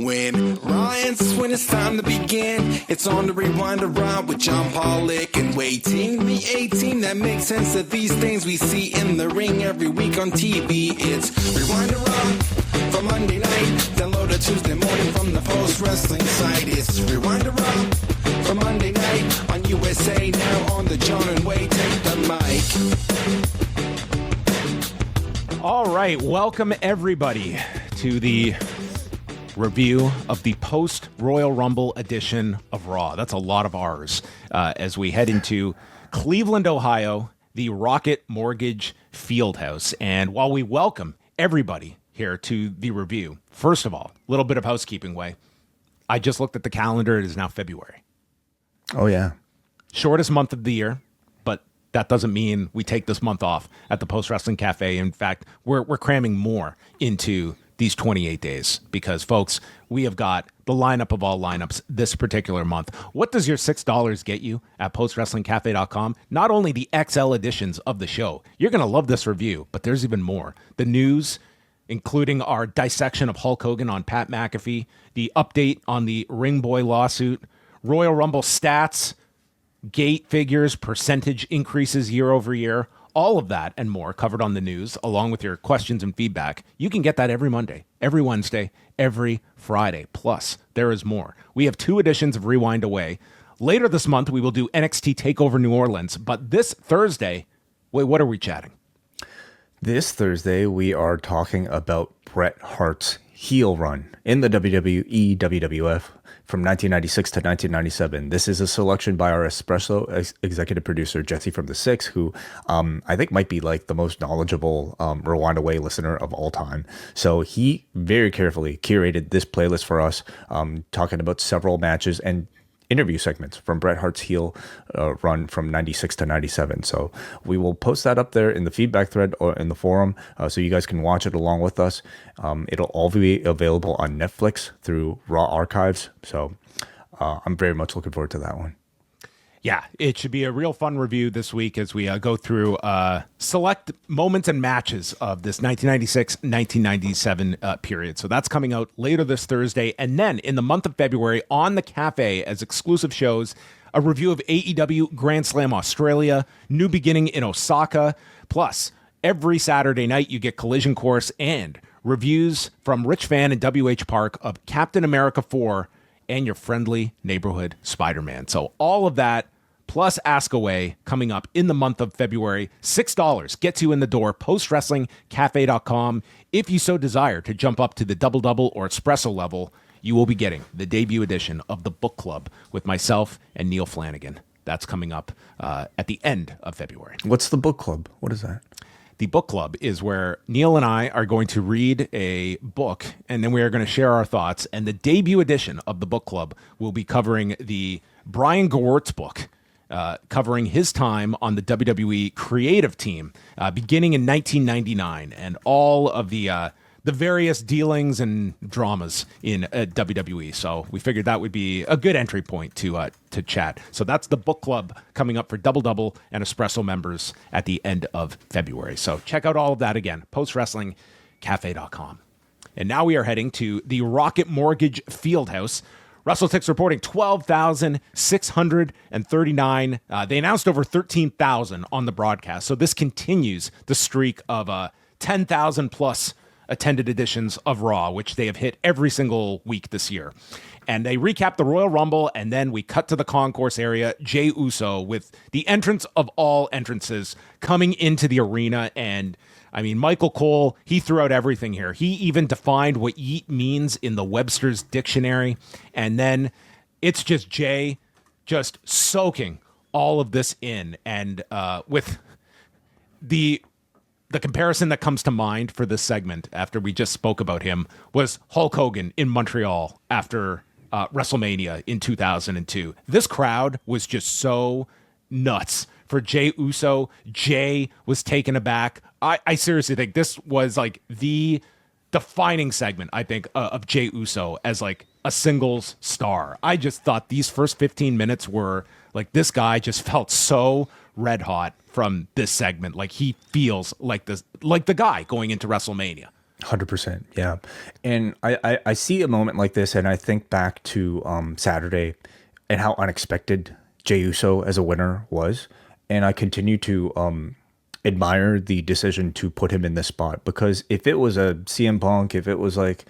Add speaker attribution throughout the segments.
Speaker 1: When when it's time to begin, it's on the Rewind Around with John Pollock and Wai Ting. The A-Team that makes sense of these things we see in the ring every week on TV. It's Rewind Around for Monday night. Download a Tuesday morning from the Post Wrestling site. It's Rewind Around for Monday night on USA. Now on the John and Wai Take the mic.
Speaker 2: All right, welcome everybody to the review of the post-Royal Rumble edition of Raw. That's a lot of R's as we head into Cleveland, Ohio, the Rocket Mortgage Fieldhouse. And while we welcome everybody here to the review, first of all, a little bit of housekeeping way. I just looked at the calendar. It is now February.
Speaker 3: Oh, yeah.
Speaker 2: Shortest month of the year, but that doesn't mean we take this month off at the Post Wrestling Cafe. In fact, we're cramming more into these 28 days because, folks, we have got the lineup of all lineups this particular month. What does your $6 get you at postwrestlingcafe.com? Not only the XL editions of the show, you're going to love this review, but there's even more. The news, including our dissection of Hulk Hogan on Pat McAfee, the update on the Ring Boy lawsuit, Royal Rumble stats, gate figures, percentage increases year over year, all of that and more covered on the news, along with your questions and feedback. You can get that every Monday, every Wednesday, every Friday. Plus, there is more. We have 2 editions of Rewind Away. Later this month, we will do NXT TakeOver New Orleans. But this Thursday, wait, what are we chatting?
Speaker 3: This Thursday, we are talking about Bret Hart's heel run in the WWE WWF from 1996 to 1997. This is a selection by our Espresso executive producer, Jesse from The Six, who I think might be like the most knowledgeable Rewind Away listener of all time. So he very carefully curated this playlist for us, talking about several matches and interview segments from Bret Hart's heel run from 96 to 97. So we will post that up there in the feedback thread or in the forum so you guys can watch it along with us. It'll all be available on Netflix through Raw Archives. So I'm very much looking forward to that one.
Speaker 2: Yeah, it should be a real fun review this week as we go through select moments and matches of this 1996-1997 period. So that's coming out later this Thursday. And then in the month of February on the Cafe as exclusive shows, a review of AEW Grand Slam Australia, New Beginning in Osaka. Plus, every Saturday night you get Collision Course and reviews from Rich Fan and WH Park of Captain America 4 and your friendly neighborhood Spider-Man. So all of that plus Ask Away coming up in the month of February. $6 gets you in the door, postwrestlingcafe.com. If you so desire to jump up to the double-double or espresso level, you will be getting the debut edition of the book club with myself and Neil Flanagan. That's coming up at the end of February.
Speaker 3: What's the book club? What is that?
Speaker 2: The book club is where Neil and I are going to read a book, and then we are going to share our thoughts. And the debut edition of the book club will be covering the Brian Gewirtz book, covering his time on the WWE creative team, beginning in 1999, and all of the various dealings and dramas in WWE. So we figured that would be a good entry point to chat. So that's the book club coming up for Double Double and Espresso members at the end of February. So check out all of that again, postwrestlingcafe.com. And now we are heading to the Rocket Mortgage Fieldhouse. WrestleTix reporting 12,639. They announced over 13,000 on the broadcast. So this continues the streak of 10,000 plus attended editions of Raw, which they have hit every single week this year. And they recap the Royal Rumble, and then we cut to the concourse area, Jey Uso, with the entrance of all entrances coming into the arena. And I mean, Michael Cole, he threw out everything here. He even defined what yeet means in the Webster's Dictionary. And then it's just Jey just soaking all of this in. And with the comparison that comes to mind for this segment after we just spoke about him was Hulk Hogan in Montreal after WrestleMania in 2002. This crowd was just so nuts for Jey Uso. Jey was taken aback. I seriously think this was like the defining segment, I think, of Jey Uso as like a singles star. I just thought these first 15 minutes were like, this guy just felt so red hot from this segment. Like he feels like the guy going into WrestleMania.
Speaker 3: 100%. Yeah. And I see a moment like this and I think back to Saturday and how unexpected Jey Uso as a winner was. And I continue to admire the decision to put him in this spot, because if it was a CM Punk, if it was like,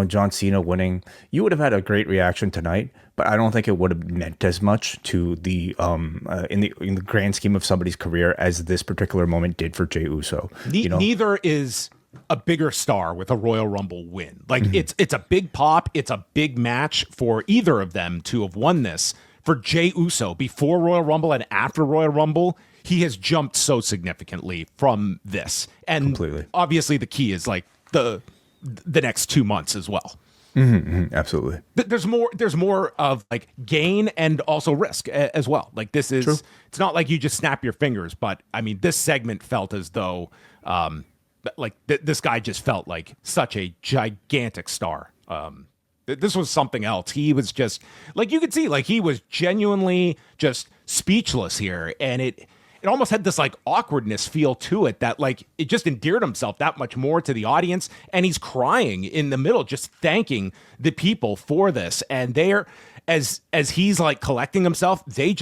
Speaker 3: John Cena winning, you would have had a great reaction tonight, but I don't think it would have meant as much to the in the grand scheme of somebody's career as this particular moment did for Jey Uso.
Speaker 2: Neither is a bigger star with a Royal Rumble win. Like it's a big pop, it's a big match for either of them to have won this. For Jey Uso, before Royal Rumble and after Royal Rumble, he has jumped so significantly from this. And
Speaker 3: completely.
Speaker 2: Obviously the key is like the next 2 months as well.
Speaker 3: Absolutely.
Speaker 2: There's more of like gain and also risk as well. Like this is,
Speaker 3: True. It's
Speaker 2: not like you just snap your fingers, but I mean, this segment felt as though this guy just felt like such a gigantic star. This was something else. He was just like, you could see, like he was genuinely just speechless here. And it almost had this like awkwardness feel to it that like it just endeared himself that much more to the audience. And he's crying in the middle, just thanking the people for this. And they're, as he's like collecting himself, they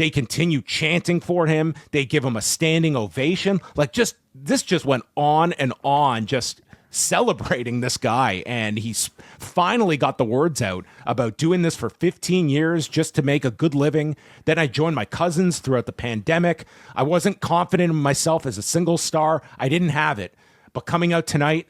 Speaker 2: continue chanting for him. They give him a standing ovation. Like this just went on and on, just celebrating this guy. And he's finally got the words out about doing this for 15 years just to make a good living. Then I joined my cousins throughout the pandemic. I wasn't confident in myself as a single star. I didn't have it. But coming out tonight,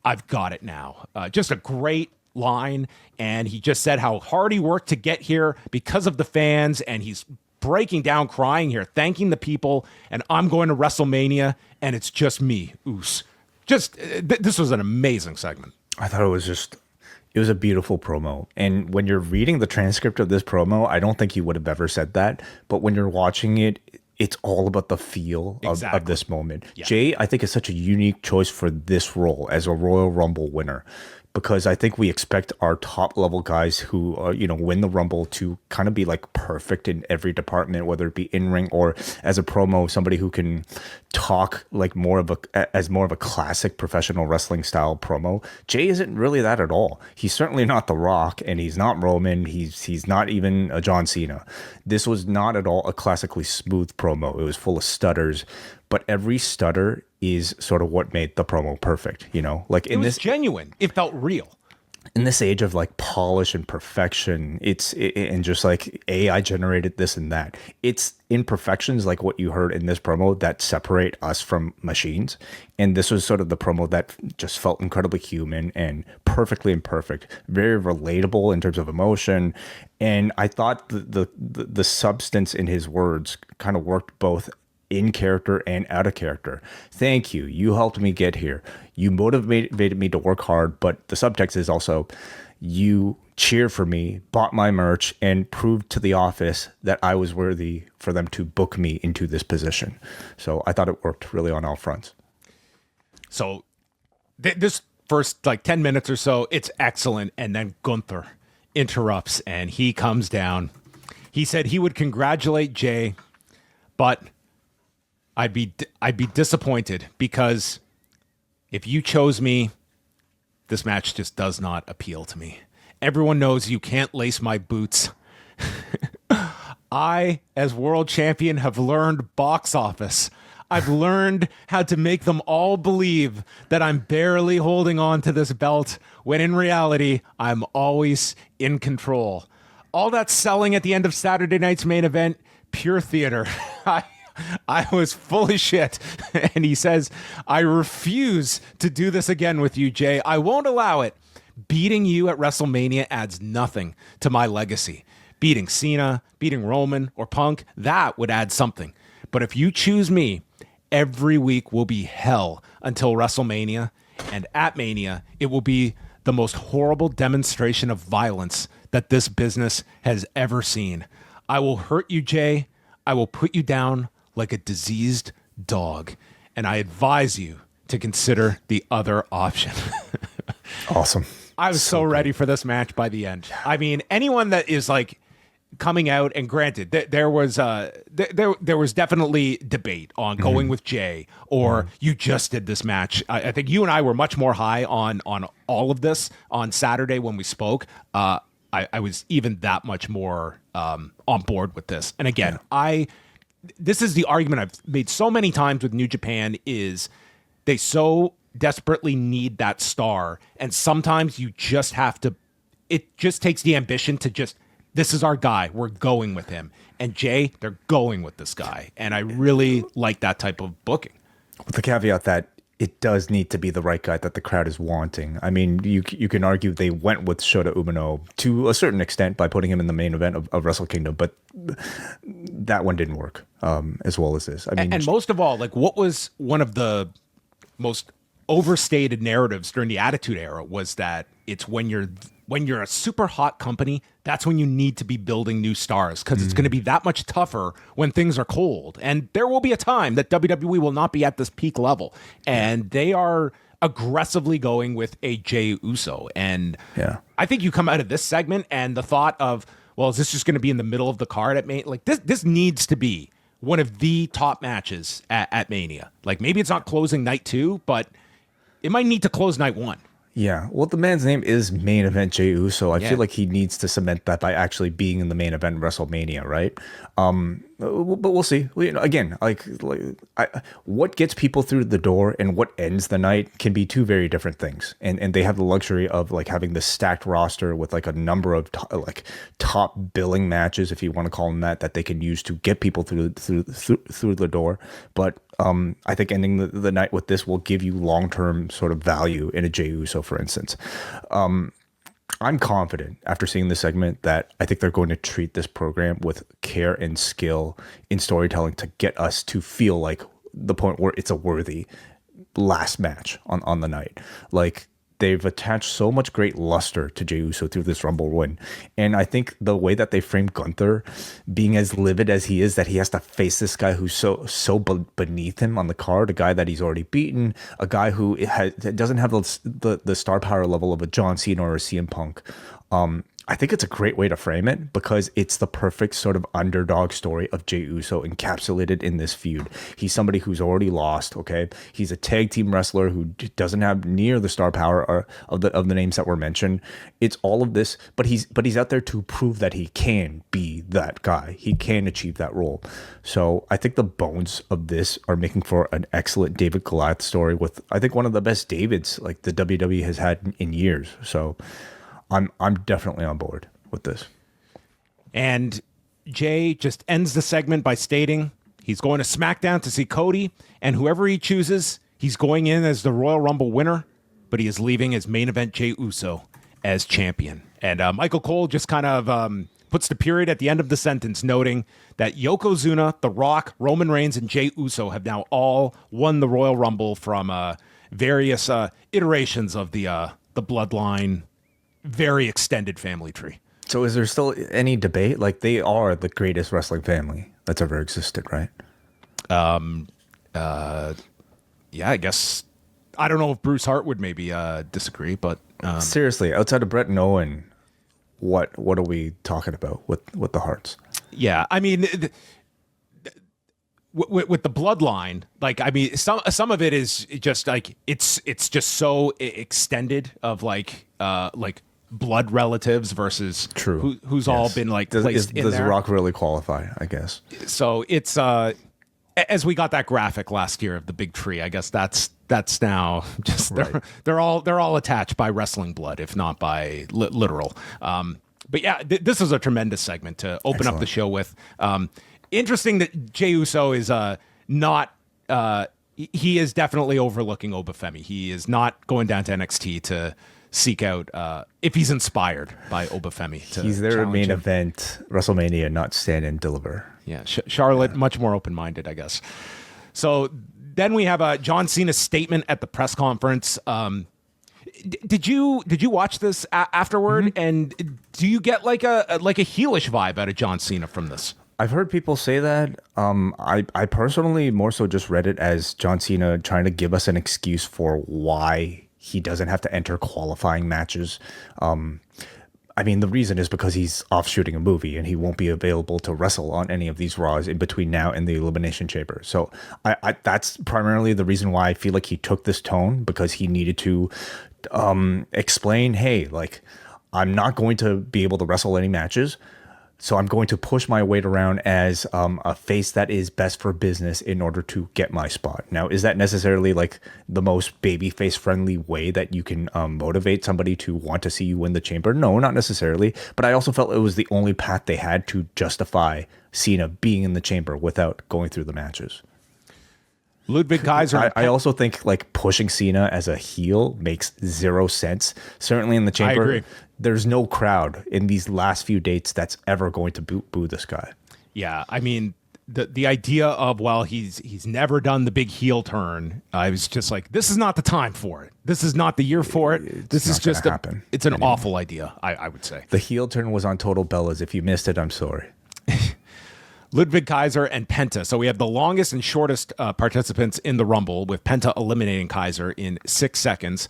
Speaker 2: I've got it now. Just a great line. And he just said how hard he worked to get here because of the fans. And he's breaking down, crying here, thanking the people. And I'm going to WrestleMania, and it's just me, Oos. This was an amazing segment.
Speaker 3: I thought it was a beautiful promo. And when you're reading the transcript of this promo, I don't think he would have ever said that. But when you're watching it, it's all about the feel of this moment. Yeah. Jey, I think, is such a unique choice for this role as a Royal Rumble winner, because I think we expect our top level guys who win the Rumble to kind of be like perfect in every department, whether it be in ring or as a promo, somebody who can talk like more of a classic professional wrestling style promo. Jey isn't really that at all. He's certainly not The Rock, and he's not Roman. He's not even a John Cena. This was not at all a classically smooth promo. It was full of stutters, but every stutter is sort of what made the promo perfect, like
Speaker 2: it was genuine. It felt real.
Speaker 3: In this age of like polish and perfection, and just like AI generated this and that, it's imperfections like what you heard in this promo that separate us from machines. And this was sort of the promo that just felt incredibly human and perfectly imperfect, very relatable in terms of emotion. And I thought the substance in his words kind of worked both in character and out of character. Thank you. You helped me get here. You motivated me to work hard, but the subtext is also you cheered for me, bought my merch, and proved to the office that I was worthy for them to book me into this position. So I thought it worked really on all fronts.
Speaker 2: So this first like 10 minutes or so, it's excellent. And then Gunther interrupts and he comes down. He said he would congratulate Jey, but I'd be disappointed because if you chose me, this match just does not appeal to me. Everyone knows you can't lace my boots. I, as world champion, have learned box office. I've learned how to make them all believe that I'm barely holding on to this belt when in reality, I'm always in control. All that selling at the end of Saturday night's main event, pure theater. I was full of shit. And he says, I refuse to do this again with you, Jey. I won't allow it. Beating you at WrestleMania adds nothing to my legacy. Beating Cena, beating Roman or Punk, that would add something. But if you choose me, every week will be hell until WrestleMania. And at Mania, it will be the most horrible demonstration of violence that this business has ever seen. I will hurt you, Jey. I will put you down like a diseased dog, and I advise you to consider the other option.
Speaker 3: Awesome.
Speaker 2: I was so ready for this match by the end. I mean, anyone that is like coming out, and granted, there was definitely debate on going with Jey, or you just did this match. I think you and I were much more high on all of this on Saturday when we spoke. I was even that much more on board with this. And again, this is the argument I've made so many times with New Japan is they so desperately need that star, and sometimes you just have to. It just takes the ambition to just. This is our guy. We're going with him. And Jey, they're going with this guy. And I really like that type of booking.
Speaker 3: With the caveat that it does need to be the right guy that the crowd is wanting. I mean, you can argue they went with Shota Umino to a certain extent by putting him in the main event of Wrestle Kingdom, but that one didn't work as well as this. I mean,
Speaker 2: and most of all, like, what was one of the most overstated narratives during the Attitude Era was that it's when you're a super hot company, that's when you need to be building new stars, because it's going to be that much tougher when things are cold. And there will be a time that WWE will not be at this peak level. And they are aggressively going with a Jey Uso. And I think you come out of this segment and the thought of, well, is this just going to be in the middle of the card at Mania? Like, this needs to be one of the top matches at Mania. Like, maybe it's not closing night 2, but it might need to close night 1.
Speaker 3: Yeah, well, the man's name is Main Event Jey Uso. I feel like he needs to cement that by actually being in the main event WrestleMania, right? But we'll see. Again, what gets people through the door and what ends the night can be two very different things. And they have the luxury of like having this stacked roster with like a number of top billing matches, if you want to call them that they can use to get people through the door. But I think ending the night with this will give you long-term sort of value in a Jey Uso, for instance. I'm confident after seeing this segment that I think they're going to treat this program with care and skill in storytelling to get us to feel like the point where it's a worthy last match on the night. Like, they've attached so much great luster to Jey Uso through this Rumble win. And I think the way that they frame Gunther being as livid as he is, that he has to face this guy who's so beneath him on the card, a guy that he's already beaten, a guy who doesn't have the star power level of a John Cena or a CM Punk. I think it's a great way to frame it because it's the perfect sort of underdog story of Jey Uso encapsulated in this feud. He's somebody who's already lost, okay? He's a tag team wrestler who doesn't have near the star power of the names that were mentioned. It's all of this, but he's out there to prove that he can be that guy. He can achieve that role. So I think the bones of this are making for an excellent David Goliath story with, I think, one of the best Davids like the WWE has had in years. So I'm definitely on board with this.
Speaker 2: And Jey just ends the segment by stating he's going to SmackDown to see Cody, and whoever he chooses, he's going in as the Royal Rumble winner, but he is leaving as main event Jey Uso as champion. And Michael Cole just kind of puts the period at the end of the sentence, noting that Yokozuna, The Rock, Roman Reigns, and Jey Uso have now all won the Royal Rumble from various iterations of the Bloodline very extended family tree.
Speaker 3: So is there still any debate? Like, they are the greatest wrestling family that's ever existed, right?
Speaker 2: Yeah, I guess. I don't know if Bruce Hart would maybe disagree, but
Speaker 3: seriously, outside of Brett and Owen, what are we talking about with the Harts?
Speaker 2: Yeah, I mean, with the Bloodline, like, I mean, some of it is just like it's just so extended of like blood relatives versus who's all been like placed in there.
Speaker 3: Does Rock really qualify, I guess?
Speaker 2: So it's as we got that graphic last year of the big tree, I guess that's now just right. they're all attached by wrestling blood, if not by literal. But yeah, this is a tremendous segment to open up the show with. Interesting that Jey Uso is not. He is definitely overlooking Obafemi. He is not going down to NXT to seek out if he's inspired by Obafemi.
Speaker 3: He's there at main event WrestleMania, not stand and deliver.
Speaker 2: Yeah, Charlotte much more open-minded, I guess. So then we have John Cena's statement at the press conference. Did you watch this afterward? Mm-hmm. And do you get like a heelish vibe out of John Cena from this?
Speaker 3: I've heard people say that. I personally more so just read it as John Cena trying to give us an excuse for why he doesn't have to enter qualifying matches. I mean, the reason is because he's off shooting a movie and he won't be available to wrestle on any of these Raws in between now and the Elimination Chamber. So that's primarily the reason why I feel like he took this tone, because he needed to explain, hey, like, I'm not going to be able to wrestle any matches. So I'm going to push my weight around as a face that is best for business in order to get my spot. Now, is that necessarily like the most babyface friendly way that you can motivate somebody to want to see you win the chamber? No, not necessarily. But I also felt it was the only path they had to justify Cena being in the chamber without going through the matches.
Speaker 2: Ludwig Kaiser.
Speaker 3: I also think like pushing Cena as a heel makes zero sense. Certainly in the chamber,
Speaker 2: I agree.
Speaker 3: There's no crowd in these last few dates that's ever going to boo this guy.
Speaker 2: Yeah, I mean, the idea of, well, he's never done the big heel turn. I was just like, this is not the time for it. This is not the year for it. This is just it's an awful idea, I would say.
Speaker 3: The heel turn was on Total Bellas. If you missed it, I'm sorry.
Speaker 2: Ludwig Kaiser and Penta. So we have the longest and shortest participants in the Rumble, with Penta eliminating Kaiser in 6 seconds.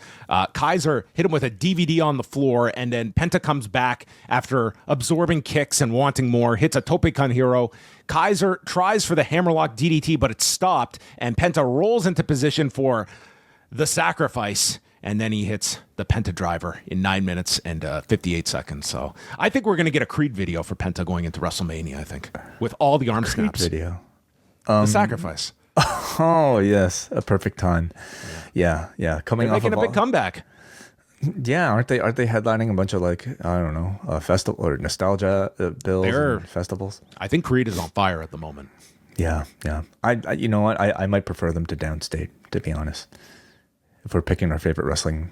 Speaker 2: Kaiser hit him with a DVD on the floor, and then Penta comes back after absorbing kicks and wanting more, hits a Tope Con Hero. Kaiser tries for the hammerlock DDT, but it's stopped, and Penta rolls into position for the sacrifice, and then he hits the Penta driver in 9 minutes and 58 seconds. So I think we're going to get a Creed video for Penta going into WrestleMania, I think, with all the arm snaps.
Speaker 3: Video.
Speaker 2: The sacrifice.
Speaker 3: Oh, yes. A perfect time. Yeah. Coming
Speaker 2: They're
Speaker 3: off
Speaker 2: making a big comeback.
Speaker 3: Yeah, aren't they headlining a bunch of, like, I don't know, festival or nostalgia bills and festivals?
Speaker 2: I think Creed is on fire at the moment.
Speaker 3: Yeah. I you know what? I might prefer them to Downstate, to be honest. If we're picking our favorite wrestling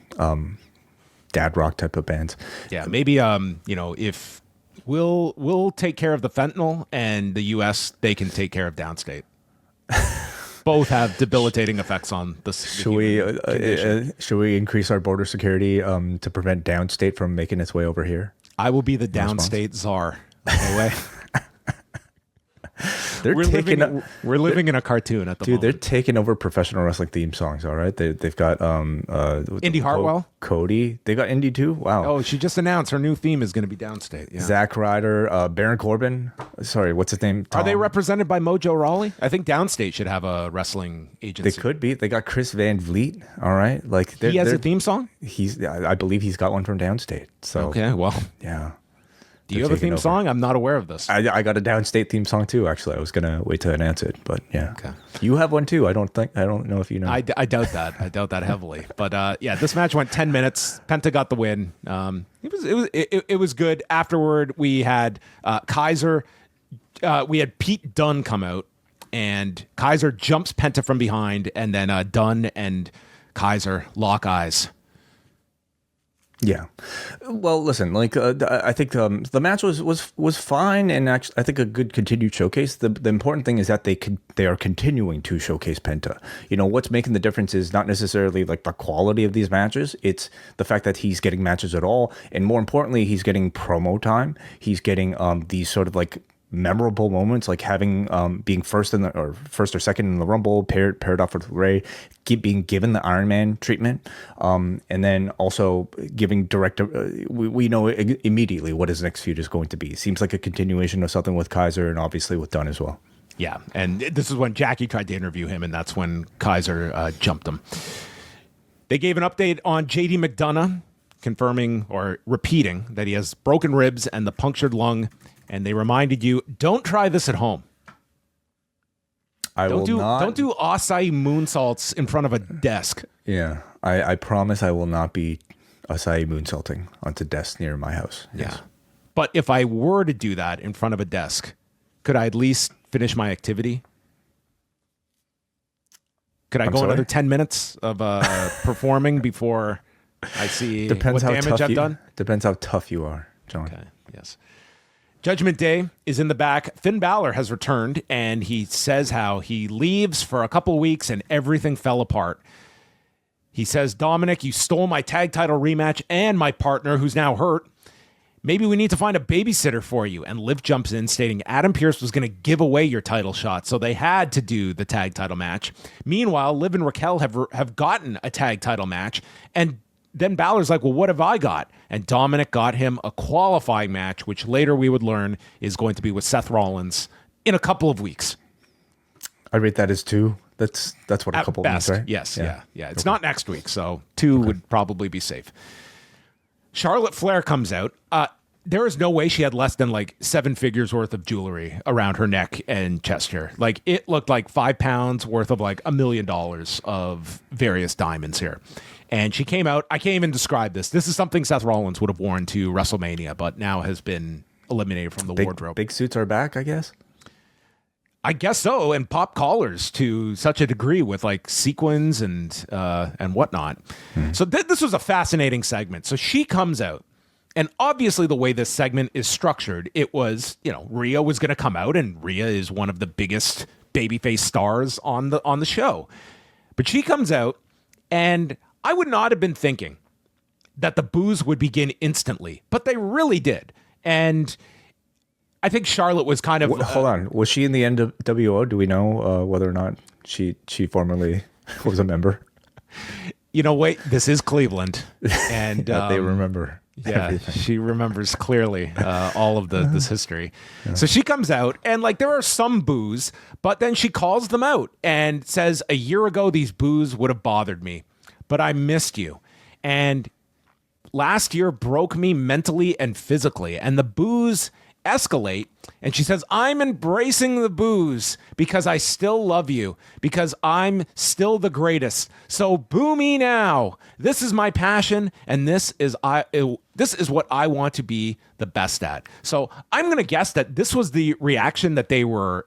Speaker 3: dad rock type of bands.
Speaker 2: Yeah, maybe if we'll take care of the fentanyl, and the US, they can take care of Downstate. Both have debilitating effects on the
Speaker 3: should we increase our border security to prevent Downstate from making its way over here?
Speaker 2: I will be the Downstate czar. Anyway. We're living in a cartoon at the moment.
Speaker 3: Dude, they're taking over professional wrestling theme songs, all right? They've got
Speaker 2: Indy Hartwell.
Speaker 3: Cody. They got Indy too? Wow.
Speaker 2: Oh, she just announced her new theme is going to be Downstate. Yeah.
Speaker 3: Zack Ryder, Baron Corbin. Sorry, what's his name? Tom.
Speaker 2: Are they represented by Mojo Rawley? I think Downstate should have a wrestling agency.
Speaker 3: They could be. They got Chris Van Vliet, all right? Like
Speaker 2: he has a theme song?
Speaker 3: I believe he's got one from Downstate. So
Speaker 2: okay, well.
Speaker 3: Yeah.
Speaker 2: Do you have a theme song? I'm not aware of this.
Speaker 3: I got a Downstate theme song too, actually. I was going to wait to announce it, but yeah.
Speaker 2: Okay.
Speaker 3: You have one too. I don't know if you know.
Speaker 2: I doubt that. I doubt that heavily. But yeah, this match went 10 minutes. Penta got the win. It was good. Afterward, we had Kaiser. We had Pete Dunne come out, and Kaiser jumps Penta from behind, and then Dunne and Kaiser lock eyes.
Speaker 3: Yeah. Well, listen, like I think the match was fine, and actually I think a good continued showcase. The important thing is that they are continuing to showcase Penta. You know, what's making the difference is not necessarily like the quality of these matches. It's the fact that he's getting matches at all, and more importantly, he's getting promo time. He's getting these sort of like memorable moments, like having being first or second in the Rumble, paired off with Rey, being given the Iron Man treatment, and then also giving direct. We know immediately what his next feud is going to be. Seems like a continuation of something with Kaiser and obviously with Dunne as well.
Speaker 2: Yeah, and this is when Jackie tried to interview him, and that's when Kaiser jumped him. They gave an update on JD McDonough, confirming or repeating that he has broken ribs and the punctured lung. And they reminded you, don't try this at home. Don't do acai moonsaults in front of a desk.
Speaker 3: Yeah, I promise I will not be acai moonsaulting onto desks near my house.
Speaker 2: Yes. Yeah. But if I were to do that in front of a desk, could I at least finish my activity? Could I go another 10 minutes of performing before I see what damage I've done?
Speaker 3: Depends how tough you are, John.
Speaker 2: Okay, yes. Judgment Day is in the back. Finn Balor has returned, and he says how he leaves for a couple weeks and everything fell apart. He says, Dominic, you stole my tag title rematch and my partner, who's now hurt. Maybe we need to find a babysitter for you. And Liv jumps in, stating Adam Pearce was going to give away your title shot, so they had to do the tag title match. Meanwhile, Liv and Raquel have gotten a tag title match, and then Balor's like, well, what have I got? And Dominic got him a qualifying match, which later we would learn is going to be with Seth Rollins in a couple of weeks.
Speaker 3: I rate that as 2. That's what a couple
Speaker 2: best,
Speaker 3: means, right?
Speaker 2: Yes, yeah. It's not next week, so 2 would probably be safe. Charlotte Flair comes out. There is no way she had less than like 7 figures worth of jewelry around her neck and chest here. Like it looked like 5 pounds worth of like $1 million of various diamonds here. And she came out. I can't even describe this. This is something Seth Rollins would have worn to WrestleMania, but now has been eliminated from the wardrobe.
Speaker 3: Big suits are back, I guess.
Speaker 2: I guess so, and pop collars to such a degree with like sequins and whatnot. So this was a fascinating segment. So she comes out, and obviously the way this segment is structured, it was, Rhea was going to come out, and Rhea is one of the biggest babyface stars on the show. But she comes out, and I would not have been thinking that the boos would begin instantly, but they really did. And I think Charlotte was kind of...
Speaker 3: Hold on. Was she in the NWO? Do we know whether or not she formerly was a member?
Speaker 2: Wait, this is Cleveland. And
Speaker 3: they remember.
Speaker 2: Yeah,
Speaker 3: everything.
Speaker 2: She remembers clearly all of this history. Yeah. So she comes out, and like there are some boos, but then she calls them out and says, a year ago, these boos would have bothered me, but I missed you. And last year broke me mentally and physically. And the boos escalate, and she says, I'm embracing the boos because I still love you, because I'm still the greatest. So boo me now. This is my passion, and this is what I want to be the best at. So I'm going to guess that this was the reaction that they were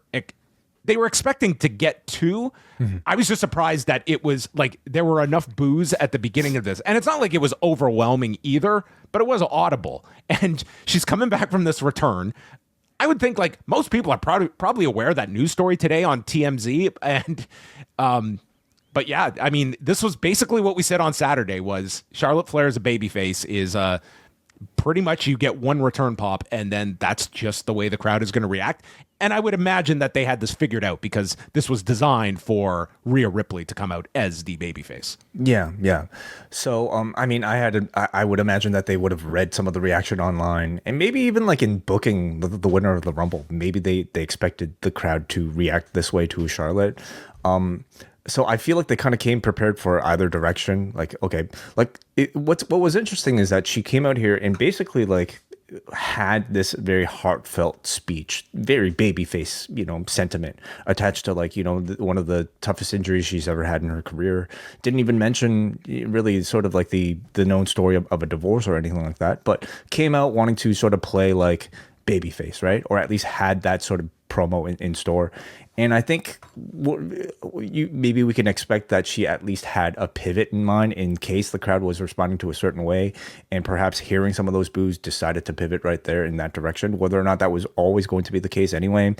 Speaker 2: expecting to get to. Mm-hmm. I was just surprised that it was like there were enough boos at the beginning of this. And it's not like it was overwhelming either, but it was audible. And she's coming back from this return. I would think like most people are probably aware of that news story today on TMZ. And, but yeah, I mean, this was basically what we said on Saturday was Charlotte Flair as a babyface is, pretty much you get one return pop, and then that's just the way the crowd is going to react. And I would imagine that they had this figured out because this was designed for Rhea Ripley to come out as the babyface.
Speaker 3: Yeah. So, I mean, I would imagine that they would have read some of the reaction online, and maybe even like in booking the winner of the Rumble, maybe they expected the crowd to react this way to Charlotte. So I feel like they kind of came prepared for either direction. Like, okay, like what was interesting is that she came out here and basically like had this very heartfelt speech, very babyface, sentiment attached to like, one of the toughest injuries she's ever had in her career. Didn't even mention really sort of like the known story of a divorce or anything like that, but came out wanting to sort of play like babyface, right? Or at least had that sort of promo in store. And I think maybe we can expect that she at least had a pivot in mind in case the crowd was responding to a certain way, and perhaps hearing some of those boos decided to pivot right there in that direction. Whether or not that was always going to be the case anyway,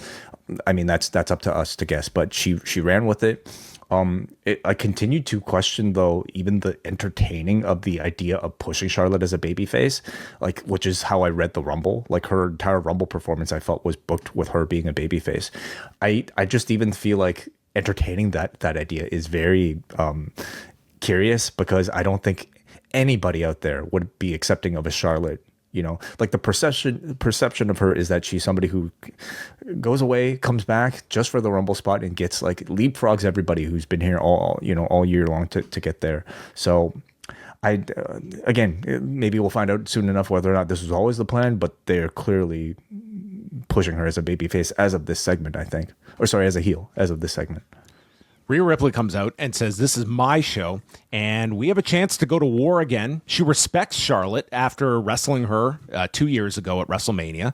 Speaker 3: I mean, that's up to us to guess. But she ran with it. I continued to question, though, even the entertaining of the idea of pushing Charlotte as a babyface, like, which is how I read the Rumble. Like, her entire Rumble performance, I felt, was booked with her being a babyface. I just even feel like entertaining that idea is very curious, because I don't think anybody out there would be accepting of a Charlotte. Like the perception of her is that she's somebody who goes away, comes back just for the Rumble spot, and gets like leapfrogs everybody who's been here all year long to get there. So again, maybe we'll find out soon enough whether or not this was always the plan, but they're clearly pushing her as a babyface as of this segment, I think. Or sorry, as a heel as of this segment.
Speaker 2: Rhea Ripley comes out and says, this is my show, and we have a chance to go to war again. She respects Charlotte after wrestling her 2 years ago at WrestleMania,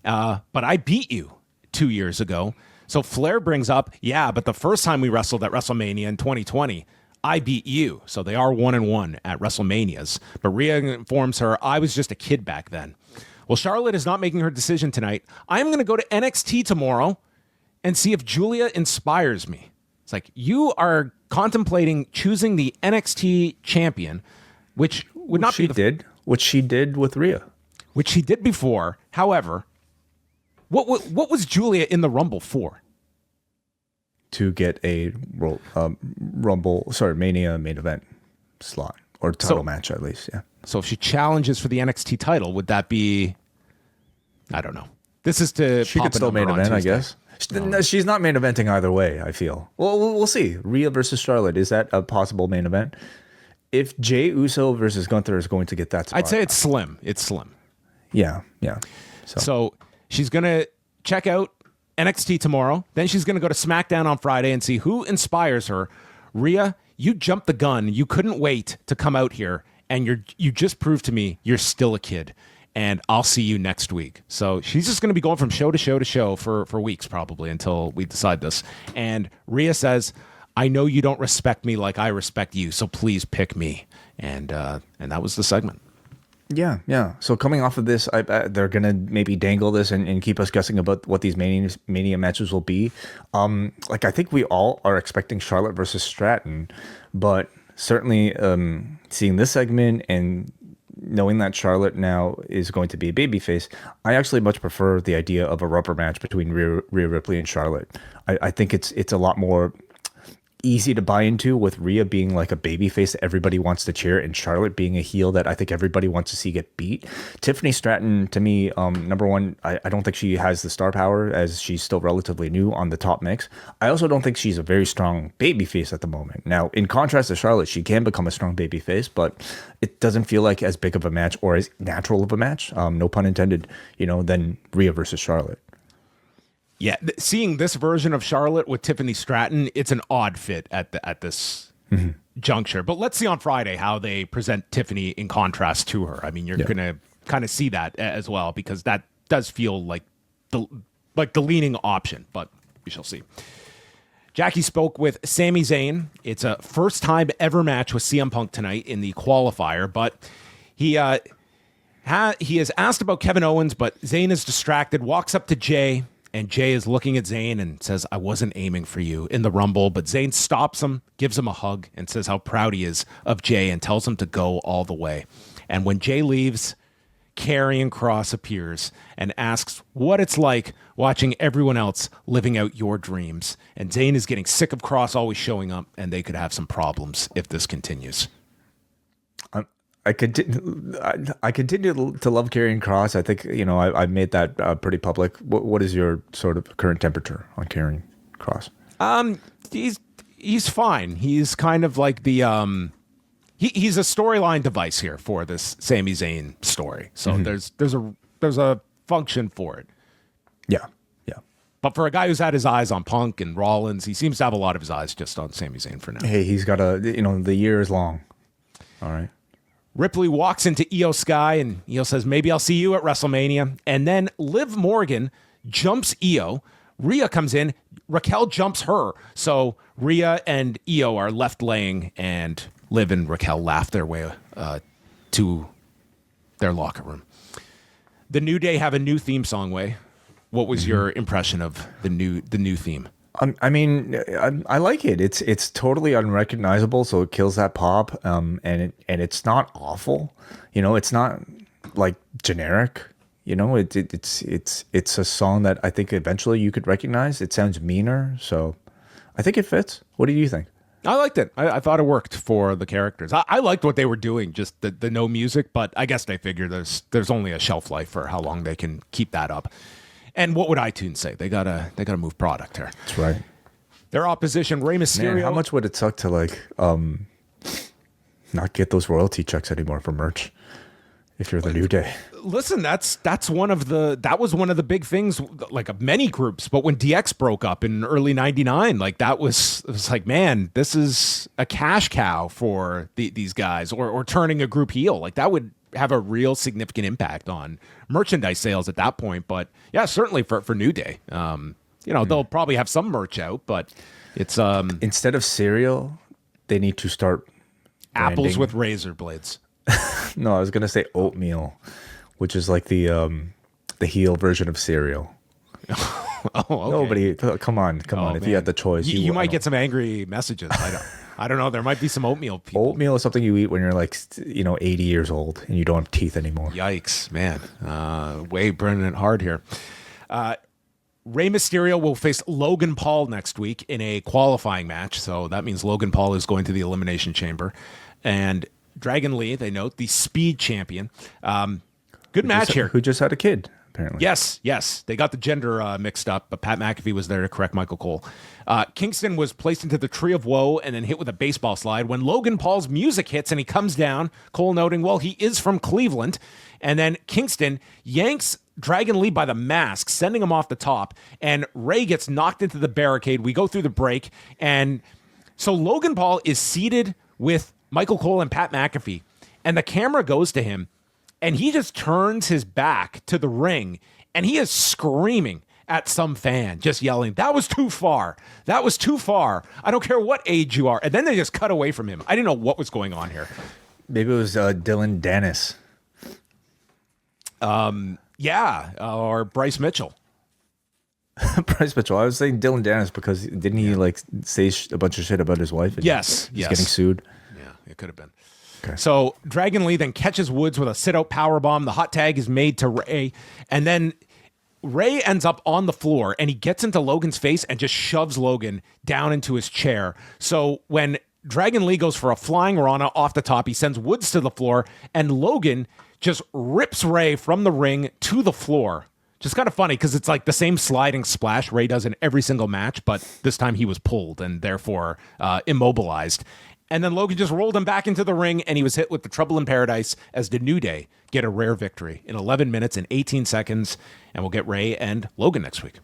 Speaker 2: but I beat you 2 years ago. So Flair brings up, yeah, but the first time we wrestled at WrestleMania in 2020, I beat you. So they are 1-1 at WrestleManias. But Rhea informs her, I was just a kid back then. Well, Charlotte is not making her decision tonight. I'm going to go to NXT tomorrow and see if Julia inspires me. It's like, you are contemplating choosing the NXT champion, which would not be
Speaker 3: what she did with Rhea,
Speaker 2: which she did before. However, what was Julia in the Rumble for?
Speaker 3: To get a Mania main event slot, or title match at least. Yeah.
Speaker 2: So if she challenges for the NXT title, would that be? I don't know. This is to
Speaker 3: she could still main event, I guess. No, she's not main eventing either way, I feel. Well, we'll see. Rhea versus Charlotte, is that a possible main event? If Jey Uso versus Gunther is going to get that spot,
Speaker 2: I'd say it's slim. It's slim.
Speaker 3: Yeah.
Speaker 2: So she's going to check out NXT tomorrow. Then she's going to go to SmackDown on Friday and see who inspires her. Rhea, you jumped the gun. You couldn't wait to come out here, and you just proved to me you're still a kid. And I'll see you next week. So she's just going to be going from show to show to show for weeks probably until we decide this. And Rhea says, I know you don't respect me like I respect you, so please pick me. And that was the segment.
Speaker 3: Yeah. So coming off of this, they're going to maybe dangle this and keep us guessing about what these Mania matches will be. I think we all are expecting Charlotte versus Stratton, but certainly seeing this segment and knowing that Charlotte now is going to be a babyface, I actually much prefer the idea of a rubber match between Rhea Ripley and Charlotte. I think it's a lot more easy to buy into, with Rhea being like a babyface that everybody wants to cheer and Charlotte being a heel that I think everybody wants to see get beat. Tiffany Stratton, to me, number one, I don't think she has the star power, as she's still relatively new on the top mix. I also don't think she's a very strong babyface at the moment. Now, in contrast to Charlotte, she can become a strong babyface, but it doesn't feel like as big of a match or as natural of a match, no pun intended, than Rhea versus Charlotte.
Speaker 2: Yeah, seeing this version of Charlotte with Tiffany Stratton, it's an odd fit at this juncture. But let's see on Friday how they present Tiffany in contrast to her. I mean, you're going to kind of see that as well, because that does feel like the leaning option, but we shall see. Jackie spoke with Sami Zayn. It's a first-time ever match with CM Punk tonight in the qualifier, but he is asked about Kevin Owens, but Zayn is distracted, walks up to Jey, and Jey is looking at Zayn and says, I wasn't aiming for you in the Rumble, but Zayn stops him, gives him a hug, and says how proud he is of Jey and tells him to go all the way. And when Jey leaves, Karrion Kross appears and asks what it's like watching everyone else living out your dreams. And Zayn is getting sick of Kross always showing up, and they could have some problems if this continues.
Speaker 3: I continue to love Karrion Kross. I think, I made that pretty public. What is your sort of current temperature on Karrion Kross?
Speaker 2: He's fine. He's kind of like the he's a storyline device here for this Sami Zayn story. So there's a function for it.
Speaker 3: Yeah.
Speaker 2: But for a guy who's had his eyes on Punk and Rollins, he seems to have a lot of his eyes just on Sami Zayn for now.
Speaker 3: Hey, he's got the year is long. All right.
Speaker 2: Ripley walks into IYO SKY, and IYO says, maybe I'll see you at WrestleMania. And then Liv Morgan jumps IYO. Rhea comes in. Raquel jumps her. So Rhea and IYO are left laying, and Liv and Raquel laugh their way to their locker room. The New Day have a new theme song, Way. What was your impression of the new theme?
Speaker 3: I mean, I like it. It's totally unrecognizable, so it kills that pop. And it's not awful. It's not like generic. It's a song that I think eventually you could recognize. It sounds meaner, so I think it fits. What do you think?
Speaker 2: I liked it. I thought it worked for the characters. I liked what they were doing, just the no music. But I guess they figure there's only a shelf life for how long they can keep that up. And what would iTunes say? They gotta move product here.
Speaker 3: That's right.
Speaker 2: Their opposition, Rey Mysterio.
Speaker 3: Man, how much would it suck to not get those royalty checks anymore for merch if you're the New Day?
Speaker 2: Listen, that was one of the big things, like of many groups. But when DX broke up in early '99, it was like, man, this is a cash cow for these guys, or turning a group heel. Like that would have a real significant impact on merchandise sales at that point. But yeah, certainly for New Day, they'll probably have some merch out, but it's
Speaker 3: instead of cereal, they need to start
Speaker 2: apples
Speaker 3: branding.
Speaker 2: with razor blades.
Speaker 3: No, I was gonna say oatmeal, which is like the heel version of cereal.
Speaker 2: Oh, okay.
Speaker 3: Nobody, come on.
Speaker 2: Man.
Speaker 3: If you had the choice,
Speaker 2: you might get some angry messages. I don't know. There might be some oatmeal people.
Speaker 3: Oatmeal is something you eat when you're 80 years old and you don't have teeth anymore.
Speaker 2: Yikes, man. Way burning it hard here. Rey Mysterio will face Logan Paul next week in a qualifying match. So that means Logan Paul is going to the Elimination Chamber. And Dragon Lee, they note, the Speed champion. Good match here.
Speaker 3: Who just had a kid, apparently.
Speaker 2: Yes. They got the gender mixed up, but Pat McAfee was there to correct Michael Cole. Kingston was placed into the Tree of Woe and then hit with a baseball slide. When Logan Paul's music hits and he comes down, Cole noting, well, he is from Cleveland. And then Kingston yanks Dragon Lee by the mask, sending him off the top. And Rey gets knocked into the barricade. We go through the break. And so Logan Paul is seated with Michael Cole and Pat McAfee. And the camera goes to him. And he just turns his back to the ring. And he is screaming at some fan, just yelling, that was too far. That was too far. I don't care what age you are. And then they just cut away from him. I didn't know what was going on here.
Speaker 3: Maybe it was Dylan Dennis.
Speaker 2: Or Bryce Mitchell.
Speaker 3: Bryce Mitchell. I was saying Dylan Dennis because didn't he say a bunch of shit about his wife? And
Speaker 2: yes.
Speaker 3: He's getting sued.
Speaker 2: Yeah, it could have been.
Speaker 3: Okay.
Speaker 2: So Dragon Lee then catches Woods with a sit-out powerbomb. The hot tag is made to Rey. And then Rey ends up on the floor and he gets into Logan's face and just shoves Logan down into his chair. So when Dragon Lee goes for a flying Rana off the top, he sends Woods to the floor and Logan just rips Rey from the ring to the floor. Just kind of funny because it's like the same sliding splash Rey does in every single match, but this time he was pulled and therefore immobilized. And then Logan just rolled him back into the ring and he was hit with the Trouble in Paradise as the New Day get a rare victory in 11 minutes and 18 seconds. And we'll get Rey and Logan next week.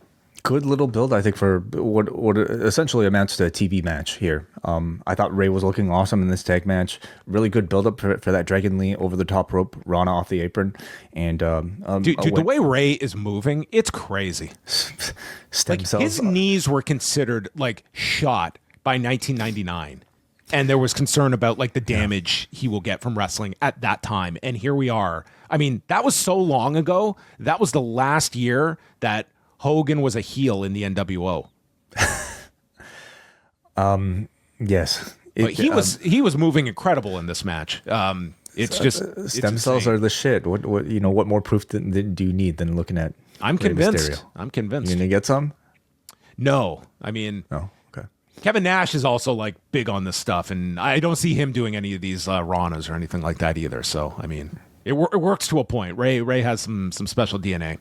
Speaker 3: Good little build, I think, for what essentially amounts to a TV match here. I thought Rey was looking awesome in this tag match. Really good build-up for that Dragon Lee over the top rope, Rana off the apron. And
Speaker 2: dude, the way Rey is moving, it's crazy.
Speaker 3: Stem cells.
Speaker 2: His knees were considered shot by 1999. And there was concern about the damage he will get from wrestling at that time. And here we are. I mean, that was so long ago. That was the last year that Hogan was a heel in the NWO.
Speaker 3: Yes.
Speaker 2: But he was moving incredible in this match. It's just
Speaker 3: stem cells are the shit. What more proof do you need than looking at
Speaker 2: I'm
Speaker 3: Rey
Speaker 2: convinced.
Speaker 3: Mysterio?
Speaker 2: I'm convinced.
Speaker 3: You gonna get some?
Speaker 2: No. I mean,
Speaker 3: no. Okay.
Speaker 2: Kevin Nash is also big on this stuff, and I don't see him doing any of these Ranas or anything like that either. So I mean, it works to a point. Rey has some special DNA.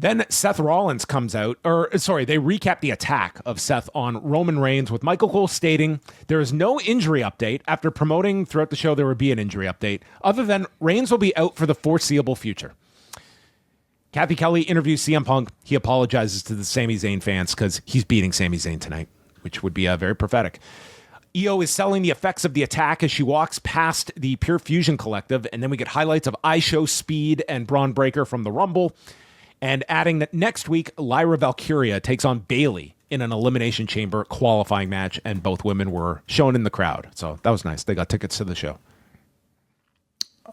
Speaker 2: Then Seth Rollins comes out, they recap the attack of Seth on Roman Reigns with Michael Cole stating there is no injury update after promoting throughout the show there would be an injury update, other than Reigns will be out for the foreseeable future. Kathy Kelly interviews CM Punk. He apologizes to the Sami Zayn fans because he's beating Sami Zayn tonight, which would be very prophetic. IYO is selling the effects of the attack as she walks past the Pure Fusion Collective, and then we get highlights of IYO SKY and Braun Breaker from the Rumble. And adding that next week, Lyra Valkyria takes on Bayley in an Elimination Chamber qualifying match, and both women were shown in the crowd. So that was nice. They got tickets to the show.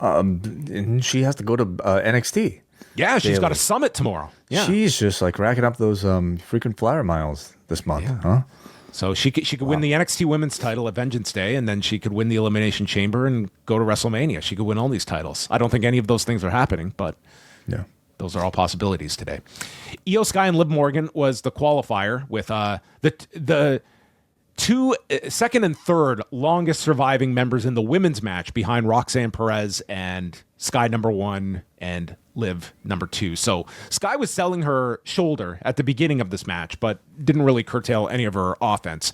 Speaker 3: And she has to go to NXT.
Speaker 2: Yeah, she's got a summit tomorrow. Yeah,
Speaker 3: she's just racking up those freaking flyer miles this month, huh?
Speaker 2: So she could win the NXT Women's title at Vengeance Day, and then she could win the Elimination Chamber and go to WrestleMania. She could win all these titles. I don't think any of those things are happening, but
Speaker 3: yeah.
Speaker 2: Those are all possibilities today. IYO SKY and Liv Morgan was the qualifier with the two second and third longest surviving members in the women's match behind Roxanne Perez and Sky number 1 and Liv number 2. So Sky was selling her shoulder at the beginning of this match, but didn't really curtail any of her offense.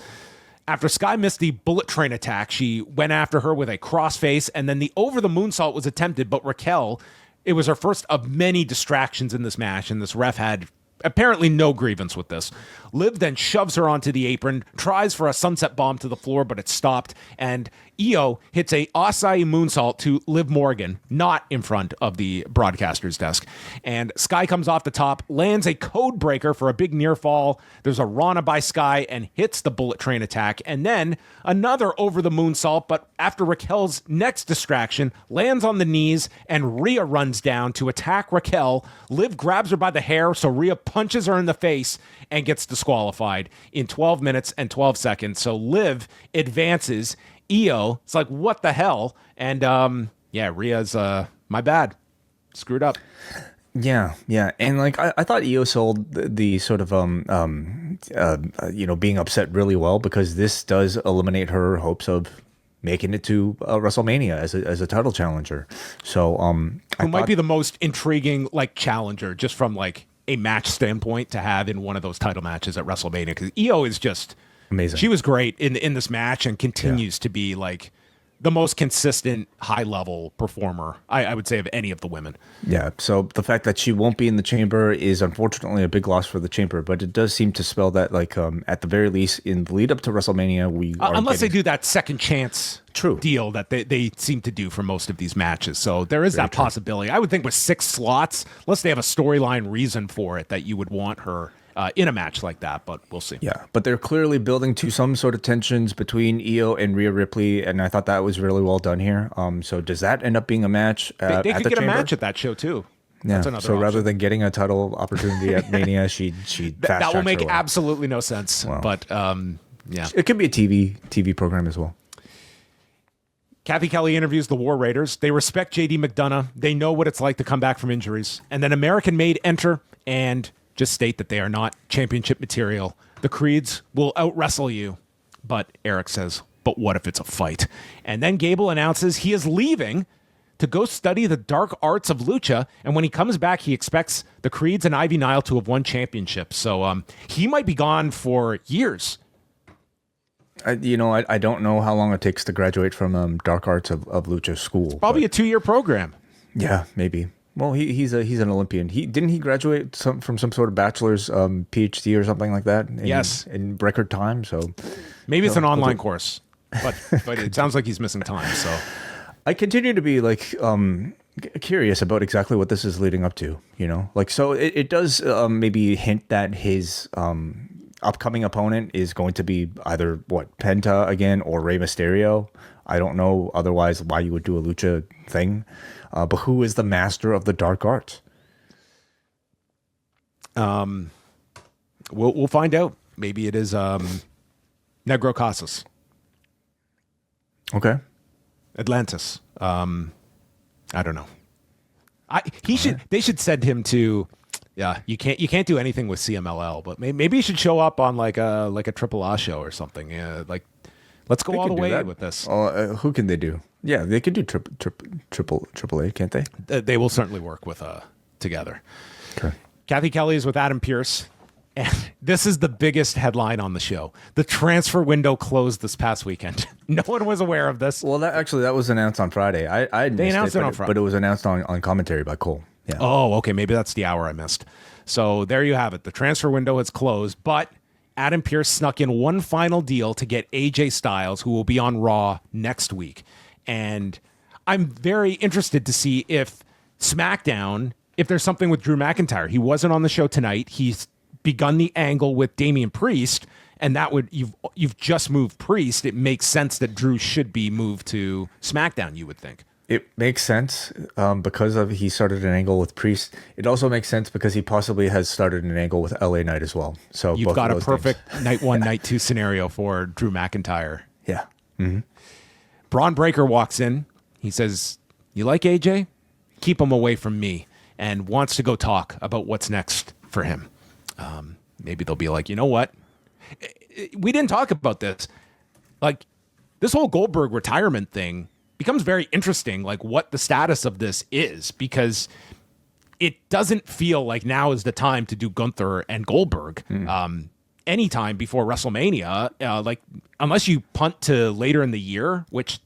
Speaker 2: After Sky missed the bullet train attack, she went after her with a crossface, and then the over the moonsault was attempted, but Raquel, it was her first of many distractions in this match, and this ref had apparently no grievance with this. Liv then shoves her onto the apron, tries for a sunset bomb to the floor, but it's stopped, and IYO hits a Asai moonsault to Liv Morgan, not in front of the broadcaster's desk. And Sky comes off the top, lands a code breaker for a big near fall. There's a Rana by Sky and hits the bullet train attack, and then another over the moonsault, but after Raquel's next distraction, lands on the knees, and Rhea runs down to attack Raquel. Liv grabs her by the hair, so Rhea punches her in the face and gets disqualified in 12 minutes and 12 seconds. So Liv advances. IYO, it's what the hell? And Rhea's my bad. Screwed up.
Speaker 3: Yeah. And I thought IYO sold the sort of being upset really well, because this does eliminate her hopes of making it to WrestleMania as a title challenger. So
Speaker 2: who might be the most intriguing like challenger just from like a match standpoint to have in one of those title matches at WrestleMania, because IYO is just
Speaker 3: amazing.
Speaker 2: She was great in this match and continues to be like the most consistent high level performer, I would say, of any of the women.
Speaker 3: Yeah. So the fact that she won't be in the chamber is unfortunately a big loss for the chamber, but it does seem to spell that like at the very least in the lead up to WrestleMania, we are
Speaker 2: unless they do that second chance
Speaker 3: True.
Speaker 2: deal that they seem to do for most of these matches. So there is that possibility. I would think with 6 slots, unless they have a storyline reason for it, that you would want her in a match like that, but we'll see.
Speaker 3: Yeah, but they're clearly building to some sort of tensions between IYO and Rhea Ripley, and I thought that was really well done here. So does that end up being a match
Speaker 2: they
Speaker 3: at
Speaker 2: could
Speaker 3: the
Speaker 2: get
Speaker 3: chamber?
Speaker 2: a match at that show too.
Speaker 3: Yeah.
Speaker 2: That's another
Speaker 3: so
Speaker 2: option.
Speaker 3: rather than getting a title opportunity at Mania, she
Speaker 2: that will make absolutely no sense. Wow. But yeah,
Speaker 3: it could be a TV program as well.
Speaker 2: Kathy Kelly interviews the War Raiders. They respect JD McDonough. They know what it's like to come back from injuries. And then American Made enter and just state that they are not championship material. The Creeds will out-wrestle you. But Eric says, but what if it's a fight? And then Gable announces he is leaving to go study the dark arts of lucha. And when he comes back, he expects the Creeds and Ivy Nile to have won championships. So he might be gone for years.
Speaker 3: I don't know how long it takes to graduate from Dark Arts of Lucha school.
Speaker 2: Probably a 2-year program.
Speaker 3: Yeah, maybe. Well, he's an Olympian. Didn't he graduate from some sort of bachelor's PhD or something like that?
Speaker 2: Yes,
Speaker 3: in record time. So
Speaker 2: maybe it's an online course, but it sounds like he's missing time. So
Speaker 3: I continue to be like curious about exactly what this is leading up to. So it does maybe hint that his upcoming opponent is going to be either Penta again or Rey Mysterio. I don't know otherwise why you would do a lucha thing. But who is the master of the dark arts?
Speaker 2: We'll find out. Maybe it is Negro Casas.
Speaker 3: Okay.
Speaker 2: Atlantis. I don't know. They should send him to. Yeah, you can't do anything with CMLL, but maybe he should show up on like a Triple A show or something. Yeah, like let's go all the way with this.
Speaker 3: Who can they do? Yeah, they could do triple A, can't they?
Speaker 2: They will certainly work with together.
Speaker 3: Okay.
Speaker 2: Kathy Kelly is with Adam Pearce, and this is the biggest headline on the show. The transfer window closed this past weekend. No one was aware of this.
Speaker 3: Well, that was announced on Friday. They
Speaker 2: announced it on Friday,
Speaker 3: but it was announced on commentary by Cole. Yeah.
Speaker 2: Oh, okay. Maybe that's the hour I missed. So there you have it. The transfer window has closed, but Adam Pearce snuck in one final deal to get AJ Styles, who will be on Raw next week. And I'm very interested to see if SmackDown, if there's something with Drew McIntyre. He wasn't on the show tonight. He's begun the angle with Damian Priest, and that would you've just moved Priest. It makes sense that Drew should be moved to SmackDown, you would think.
Speaker 3: It makes sense because he started an angle with Priest. It also makes sense because he possibly has started an angle with LA Knight as well. So
Speaker 2: you've got a perfect night 1, night 2 scenario for Drew McIntyre.
Speaker 3: Yeah. Mm-hmm.
Speaker 2: Braun Breaker walks in. He says, "You like AJ? Keep him away from me," and wants to go talk about what's next for him. Maybe they'll be like, you know what? We didn't talk about this. Like, this whole Goldberg retirement thing becomes very interesting, like what the status of this is, because it doesn't feel like now is the time to do Gunther and Goldberg anytime before WrestleMania, like unless you punt to later in the year, which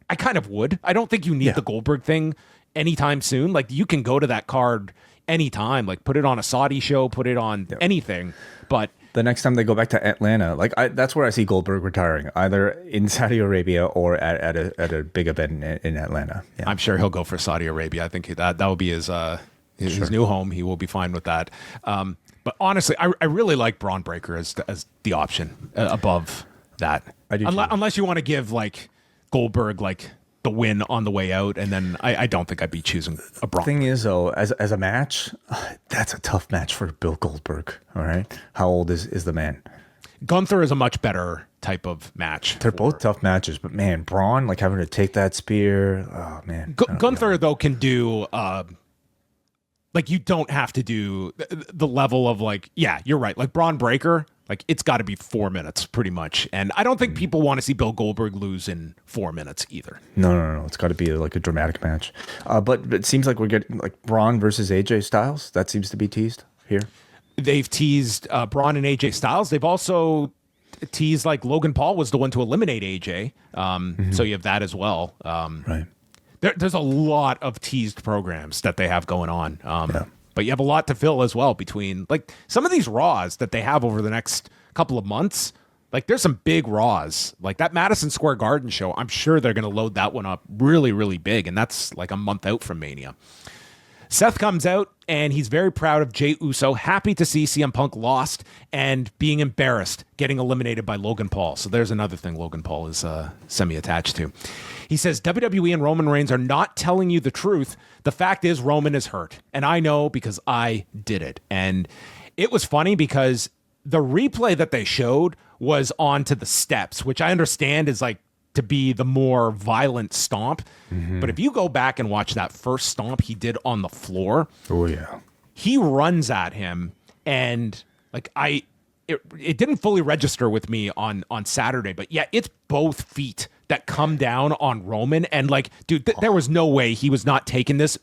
Speaker 2: I kind of would. I don't think you need the Goldberg thing anytime soon. Like, you can go to that card anytime, like put it on a Saudi show, put it on anything, but
Speaker 3: the next time they go back to Atlanta, that's where I see Goldberg retiring, either in Saudi Arabia or at a big event in Atlanta. Yeah.
Speaker 2: I'm sure he'll go for Saudi Arabia. I think that will be his new home. He will be fine with that. But honestly, I really like Braun Breaker as the option above that.
Speaker 3: I do
Speaker 2: unless you want to give like Goldberg like the win on the way out, and then I don't think I'd be choosing a Braun.
Speaker 3: The thing is, though, as a match, that's a tough match for Bill Goldberg. All right, how old is the man?
Speaker 2: Gunther is a much better type of match.
Speaker 3: They're both tough matches, but man, Braun, like having to take that spear. Oh man,
Speaker 2: Gunther though can do. Like, you don't have to do the level of like, yeah, you're right. Like Braun Breaker, Like, it's got to be 4 minutes, pretty much. And I don't think people want to see Bill Goldberg lose in 4 minutes either.
Speaker 3: No. It's got to be like a dramatic match. But it seems like we're getting like Braun versus AJ Styles. That seems to be teased here.
Speaker 2: They've teased Braun and AJ Styles. They've also teased like Logan Paul was the one to eliminate AJ. So you have that as well.
Speaker 3: Right.
Speaker 2: There's a lot of teased programs that they have going on. But you have a lot to fill as well between like some of these Raws that they have over the next couple of months. Like there's some big Raws, like that Madison Square Garden show. I'm sure they're going to load that one up really, really big. And that's like a month out from Mania. Seth comes out and he's very proud of Jey Uso, happy to see CM Punk lost and being embarrassed, getting eliminated by Logan Paul. So there's another thing Logan Paul is semi-attached to. He says, WWE and Roman Reigns are not telling you the truth. The fact is Roman is hurt. And I know because I did it. And it was funny because the replay that they showed was onto the steps, which I understand is like to be the more violent stomp. But if you go back and watch that first stomp he did on the floor, he runs at him and like it didn't fully register with me on Saturday, but yeah, it's both feet that come down on Roman. And like, dude, there was no way he was not taking this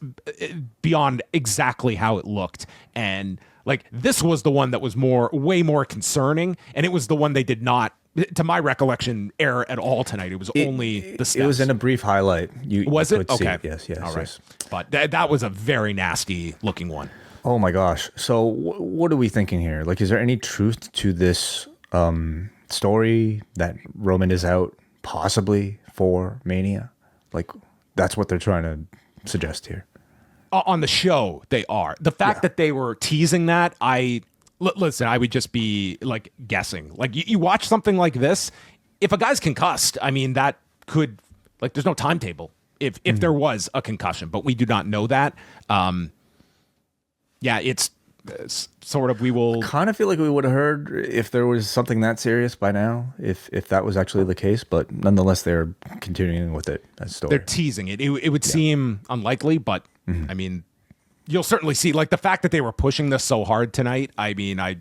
Speaker 2: beyond exactly how it looked. And like, this was the one that was way more concerning. And it was the one they did not, to my recollection, air at all tonight. It was only the steps.
Speaker 3: It was in a brief highlight.
Speaker 2: Was it? Okay.
Speaker 3: Yes.
Speaker 2: All right.
Speaker 3: Yes.
Speaker 2: But that was a very nasty looking one.
Speaker 3: Oh my gosh. So what are we thinking here? Like, is there any truth to this story that Roman is out possibly for Mania? Like, that's what they're trying to suggest here.
Speaker 2: On the show, they are. The fact that they were teasing that, listen, I would just be like guessing. Like you watch something like this, if a guy's concussed, I mean, that could, like, there's no timetable if there was a concussion, but we do not know that. It's sort of, we will
Speaker 3: kind of feel like we would have heard if there was something that serious by now, if that was actually the case, but nonetheless, they're continuing with it as story.
Speaker 2: They're teasing it. It would seem unlikely, but I mean, you'll certainly see, like, the fact that they were pushing this so hard tonight. I mean, I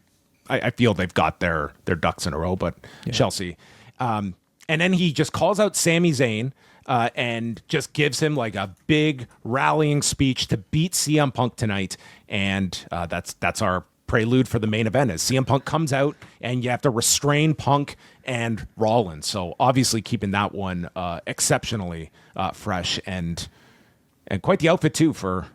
Speaker 2: feel they've got their ducks in a row, but shall see. And then he just calls out Sami Zayn and just gives him like a big rallying speech to beat CM Punk tonight. And that's our prelude for the main event, as CM Punk comes out and you have to restrain Punk and Rollins. So obviously keeping that one exceptionally fresh and quite the outfit too for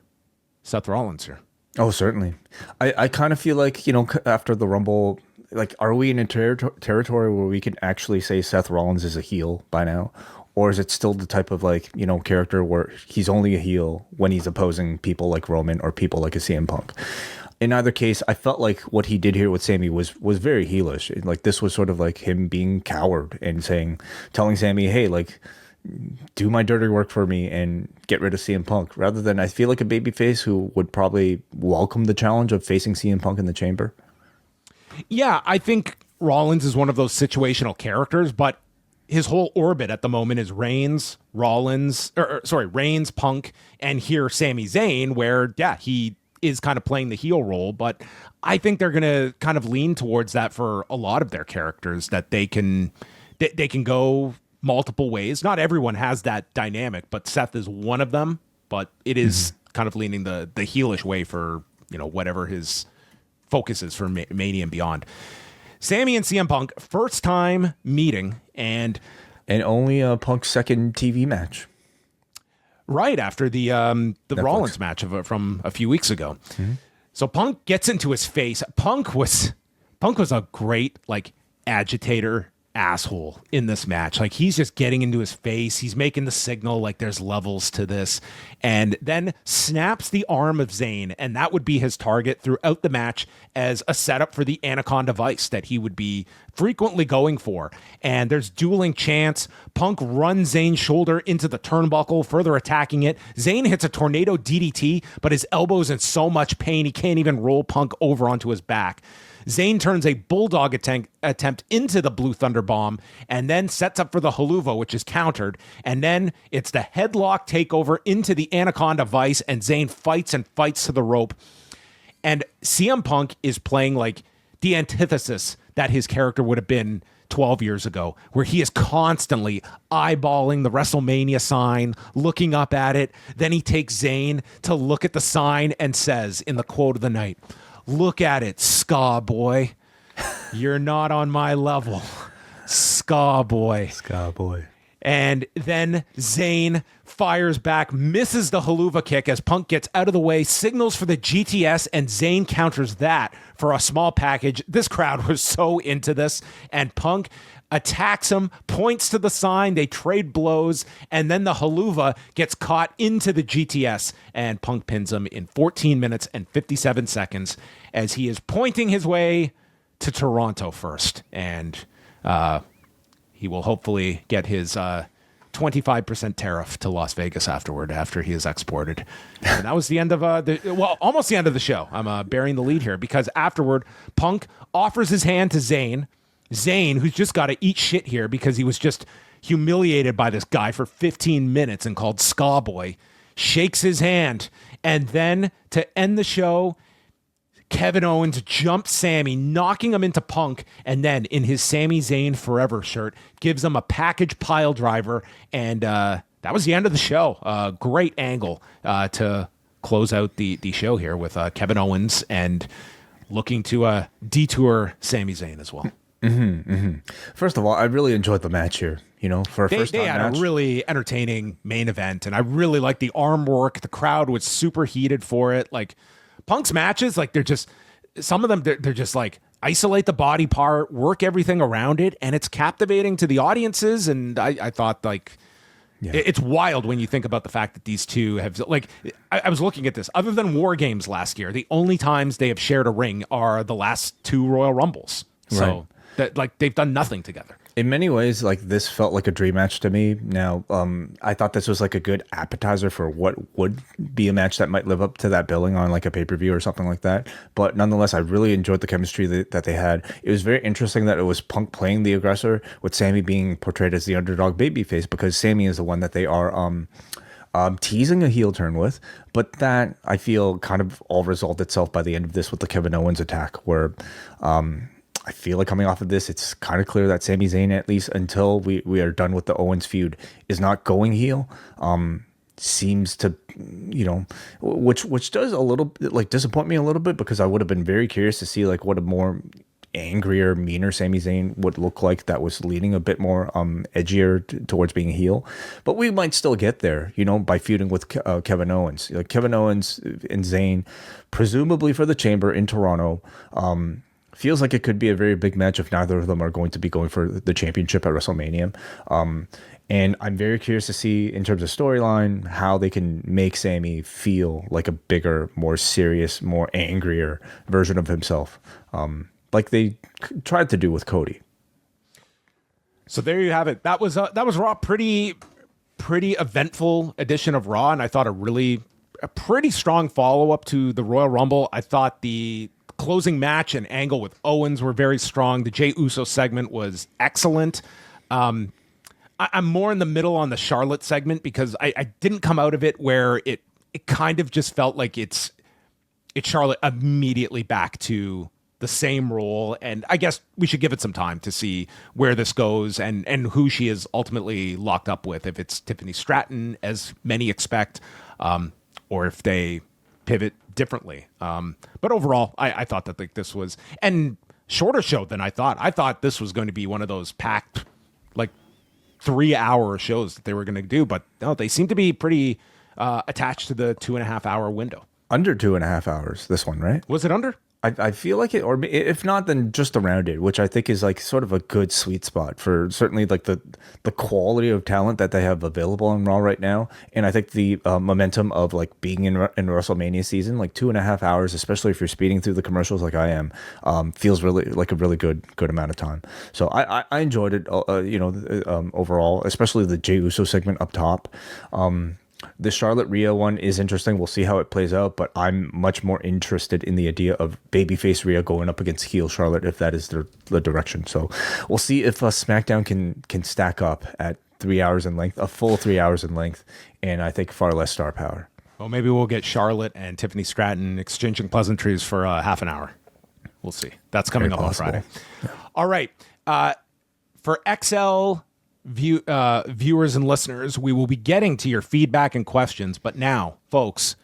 Speaker 2: Seth Rollins here. Oh,
Speaker 3: certainly. I kind of feel like, after the Rumble, like, are we in a territory where we can actually say Seth Rollins is a heel by now? Or is it still the type of, like, character where he's only a heel when he's opposing people like Roman or people like a CM Punk? In either case, I felt like what he did here with Sami was very heelish. Like, this was sort of like him being coward and telling Sami, hey, like, do my dirty work for me and get rid of CM Punk, rather than, I feel like, a babyface who would probably welcome the challenge of facing CM Punk in the chamber.
Speaker 2: Yeah, I think Rollins is one of those situational characters, but his whole orbit at the moment is Reigns, Punk, and here Sami Zayn, where, he is kind of playing the heel role. But I think they're going to kind of lean towards that for a lot of their characters, that they can go multiple ways. Not everyone has that dynamic, but Seth is one of them. But it is kind of leaning the heelish way for, whatever his focus is for Mania and beyond. Sami and CM Punk, first time meeting, and
Speaker 3: only Punk's second TV match.
Speaker 2: Right after the Rollins match from a few weeks ago. So Punk gets into his face. Punk was a great, like, agitator asshole in this match. Like, he's just getting into his face. He's making the signal like there's levels to this, and then snaps the arm of Zayn, and that would be his target throughout the match as a setup for the Anaconda Vice that he would be frequently going for. And there's dueling chants. Punk runs Zayn's shoulder into the turnbuckle, further attacking it. Zayn hits a tornado DDT, but his elbow's in so much pain he can't even roll Punk over onto his back. Zayn turns a bulldog attempt into the Blue Thunder Bomb and then sets up for the Haluva, which is countered. And then it's the headlock takeover into the Anaconda Vice, and Zayn fights and fights to the rope. And CM Punk is playing like the antithesis that his character would have been 12 years ago, where he is constantly eyeballing the WrestleMania sign, looking up at it. Then he takes Zayn to look at the sign and says, in the quote of the night, "Look at it, ska boy. You're not on my level. Ska boy."
Speaker 3: Ska boy.
Speaker 2: And then Zayn fires back, misses the haluva kick as Punk gets out of the way, signals for the GTS, and Zayn counters that for a small package. This crowd was so into this, and Punk attacks him, points to the sign, they trade blows, and then the haluva gets caught into the GTS, and Punk pins him in 14 minutes and 57 seconds as he is pointing his way to Toronto first. And he will hopefully get his 25% tariff to Las Vegas after he is exported. And that was the end of almost the end of the show. I'm burying the lead here because afterward, Punk offers his hand to Zayn. Zayn, who's just got to eat shit here because he was just humiliated by this guy for 15 minutes and called ska boy, shakes his hand. And then to end the show, Kevin Owens jumps Sami, knocking him into Punk, and then in his Sami Zayn Forever shirt, gives him a package pile driver, and that was the end of the show. Great angle to close out the show here with Kevin Owens and looking to detour Sami Zayn as well.
Speaker 3: Mm-hmm, mm-hmm. First of all, I really enjoyed the match here. You know, for a first time match. They
Speaker 2: had a really entertaining main event, and I really liked the arm work. The crowd was super heated for it. Like, Punk's matches, like, they're just, some of them, they're just like, isolate the body part, work everything around it, and it's captivating to the audiences. And I thought, like, it's wild when you think about the fact that these two have, like, I was looking at this. Other than War Games last year, the only times they have shared a ring are the last two Royal Rumbles. So, that, like, they've done nothing together.
Speaker 3: In many ways, like, this felt like a dream match to me. Now, I thought this was like a good appetizer for what would be a match that might live up to that billing on like a pay-per-view or something like that. But nonetheless, I really enjoyed the chemistry that they had. It was very interesting that it was Punk playing the aggressor with Sami being portrayed as the underdog babyface, because Sami is the one that they are teasing a heel turn with. But that, I feel, kind of all resolved itself by the end of this with the Kevin Owens attack, where I feel like coming off of this, it's kind of clear that Sami Zayn, at least until we are done with the Owens feud, is not going heel. Seems to, you know, which does a little like disappoint me a little bit, because I would have been very curious to see like what a more angrier, meaner Sami Zayn would look like that was leaning a bit more edgier towards being a heel. But we might still get there, you know, by feuding with Kevin Owens. Like, Kevin Owens and Zayn, presumably for the Chamber in Toronto. Feels like it could be a very big match if neither of them are going to be going for the championship at WrestleMania. And I'm very curious to see, in terms of storyline, how they can make Sami feel like a bigger, more serious, more angrier version of himself, like they tried to do with Cody.
Speaker 2: So there you have it. That was Raw. Pretty eventful edition of Raw, and I thought a pretty strong follow up to the Royal Rumble. I thought the closing match and angle with Owens were very strong. The Jey Uso segment was excellent. I'm more in the middle on the Charlotte segment, because I didn't come out of it where it kind of just felt like it's Charlotte immediately back to the same role. And I guess we should give it some time to see where this goes and who she is ultimately locked up with, if it's Tiffany Stratton, as many expect, or if they pivot differently. But overall, I thought that, like, this was and shorter show than I thought. I thought this was going to be one of those packed, like, 3-hour shows that they were going to do, but no, they seem to be pretty attached to the 2.5 hour window.
Speaker 3: Under 2.5 hours, this one, right?
Speaker 2: Was it under?
Speaker 3: I feel like it, or if not, then just around it, which I think is like sort of a good sweet spot for certainly like the quality of talent that they have available on Raw right now. And I think the momentum of like being in WrestleMania season, like 2.5 hours, especially if you're speeding through the commercials like I am, feels really like a really good amount of time. So I enjoyed it, overall, especially the Jey Uso segment up top. The Charlotte Rhea one is interesting. We'll see how it plays out, but I'm much more interested in the idea of babyface Rhea going up against heel Charlotte, if that is the direction. So we'll see if SmackDown can stack up at 3 hours in length, a full 3 hours in length, and I think far less star power.
Speaker 2: Well, maybe we'll get Charlotte and Tiffany Stratton exchanging pleasantries for half an hour. We'll see. That's coming up on Friday. Yeah. All right. For XL viewers and listeners, we will be getting to your feedback and questions. But now, folks,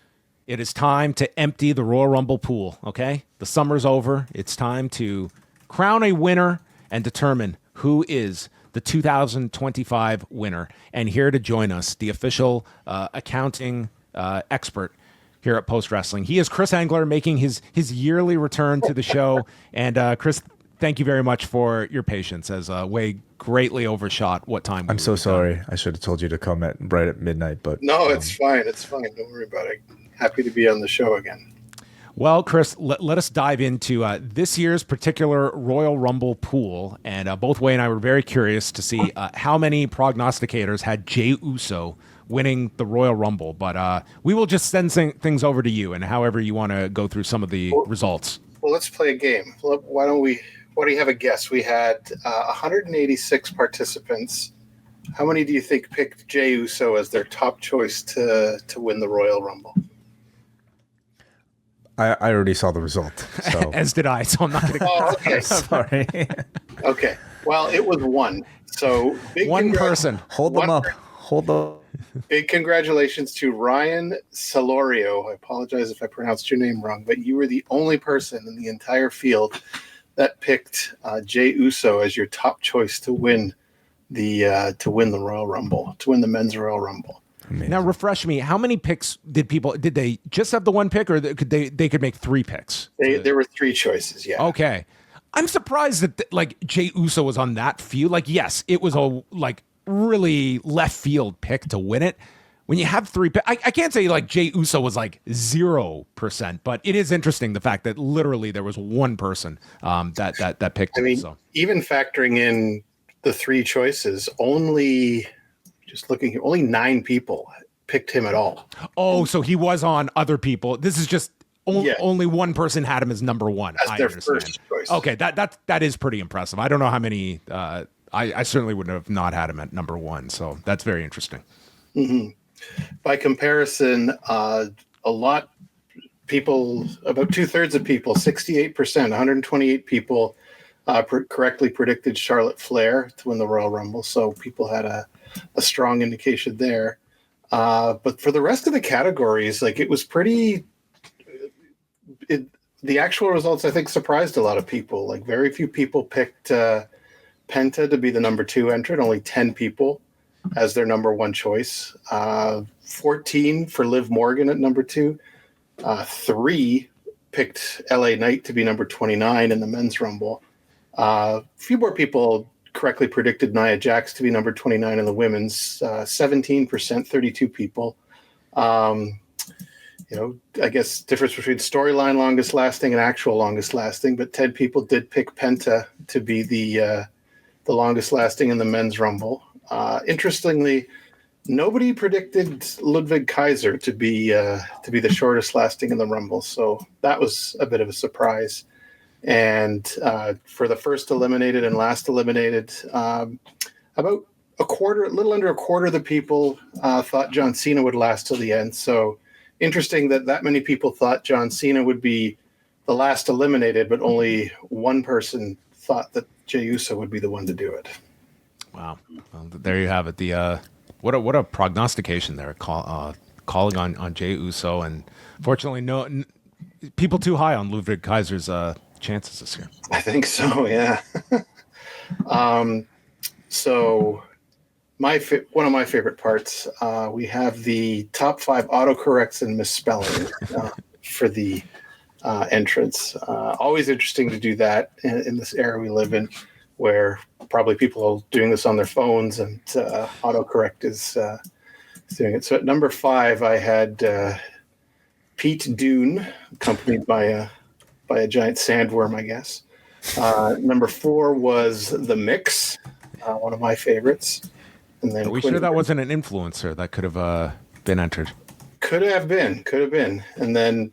Speaker 2: it is time to empty the Royal Rumble pool, okay? The summer's over. It's time to crown a winner and determine who is the 2025 winner. And here to join us, the official accounting expert here at Post Wrestling. He is Chris Engler, making his yearly return to the show. And Chris, thank you very much for your patience, as Way greatly overshot what time.
Speaker 3: I'm so sorry. I should have told you to come right at midnight, but
Speaker 4: no, it's fine. It's fine. Don't worry about it. Happy to be on the show again.
Speaker 2: Well, Chris, let us dive into this year's particular Royal Rumble pool. And both Way and I were very curious to see how many prognosticators had Jey Uso winning the Royal Rumble. But we will just send things over to you, and however you want to go through some of the results.
Speaker 4: Well, let's play a game. Why don't you have a guess? We had 186 participants. How many do you think picked Jey Uso as their top choice to win the Royal Rumble?
Speaker 3: I already saw the result. So.
Speaker 2: As did I, so I'm not going to...
Speaker 4: Oh, okay.
Speaker 3: Sorry.
Speaker 4: Okay. Well, it was one. So
Speaker 2: one person.
Speaker 3: Hold them up. Hold them.
Speaker 4: Big congratulations to Ryan Solorio. I apologize if I pronounced your name wrong, but you were the only person in the entire field that picked Jey Uso as your top choice to win the Royal Rumble, to win the men's Royal Rumble.
Speaker 3: Amazing.
Speaker 2: Now, refresh me. How many picks did they just have the one pick, or could they make three picks?
Speaker 4: There were three choices. Yeah.
Speaker 2: Okay. I'm surprised that Jey Uso was on that field. Like, yes, it was a really left field pick to win it. When you have three picks, I can't say Jey Uso was 0%, but it is interesting the fact that literally there was one person that picked.
Speaker 4: I mean,
Speaker 2: so.
Speaker 4: Even factoring in the three choices, only 9 people picked him at all.
Speaker 2: Oh, so he was on other people. This is just only one person had him as number one.
Speaker 4: As their first choice.
Speaker 2: Okay, that is pretty impressive. I don't know how many. I certainly would have not had him at number one. So that's very interesting.
Speaker 4: Mm-hmm. By comparison, about 2/3 of people, 68%, 128 people, correctly predicted Charlotte Flair to win the Royal Rumble. So people had a strong indication there. But for the rest of the categories, it was pretty. The actual results, I think, surprised a lot of people. Very few people picked Penta to be the number 2 entrant. Only 10 people as their number 1 choice. 14 for Liv Morgan at number 2. 3 picked LA Knight to be number 29 in the men's Rumble. A few more people correctly predicted Nia Jax to be number 29 in the women's. 17%, 32 people. I guess difference between storyline longest lasting and actual longest lasting, but 10 people did pick Penta to be the longest lasting in the men's Rumble. Interestingly, nobody predicted Ludwig Kaiser to be the shortest lasting in the Rumble, so that was a bit of a surprise. And for the first eliminated and last eliminated, about a little under a quarter of the people thought John Cena would last till the end. So interesting that many people thought John Cena would be the last eliminated, but only one person thought that Jey Uso would be the one to do it.
Speaker 2: Wow. Well, there you have it. The what a prognostication there, calling on Jey Uso, and fortunately no people too high on Ludwig Kaiser's chances this year.
Speaker 4: I think so, yeah. So one of my favorite parts, we have the top 5 autocorrects and misspelling for the entrance. Always interesting to do that in this era we live in, where probably people are doing this on their phones, and autocorrect is doing it. So at number 5, I had Pete Dune, accompanied by a giant sandworm, I guess. Number 4 was The Mix, one of my favorites. And then
Speaker 2: are we sure that wasn't an influencer that could have been entered? Could
Speaker 4: have been. And then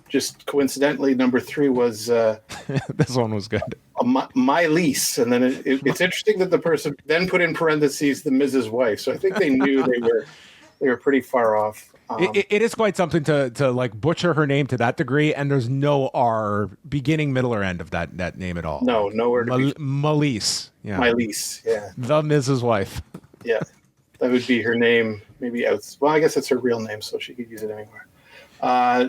Speaker 4: just coincidentally, number 3 was...
Speaker 2: this one was good.
Speaker 4: My Lease. And then it's interesting that the person then put in parentheses the Mrs. Wife. So I think they knew they were pretty far off.
Speaker 2: It is quite something to like butcher her name to that degree, and there's no R beginning, middle, or end of that name at all.
Speaker 4: No, nowhere to be.
Speaker 2: Malise. Yeah.
Speaker 4: Mylise, yeah.
Speaker 2: The Mrs. Wife.
Speaker 4: Yeah. That would be her name, maybe out. Well, I guess it's her real name, so she could use it anywhere.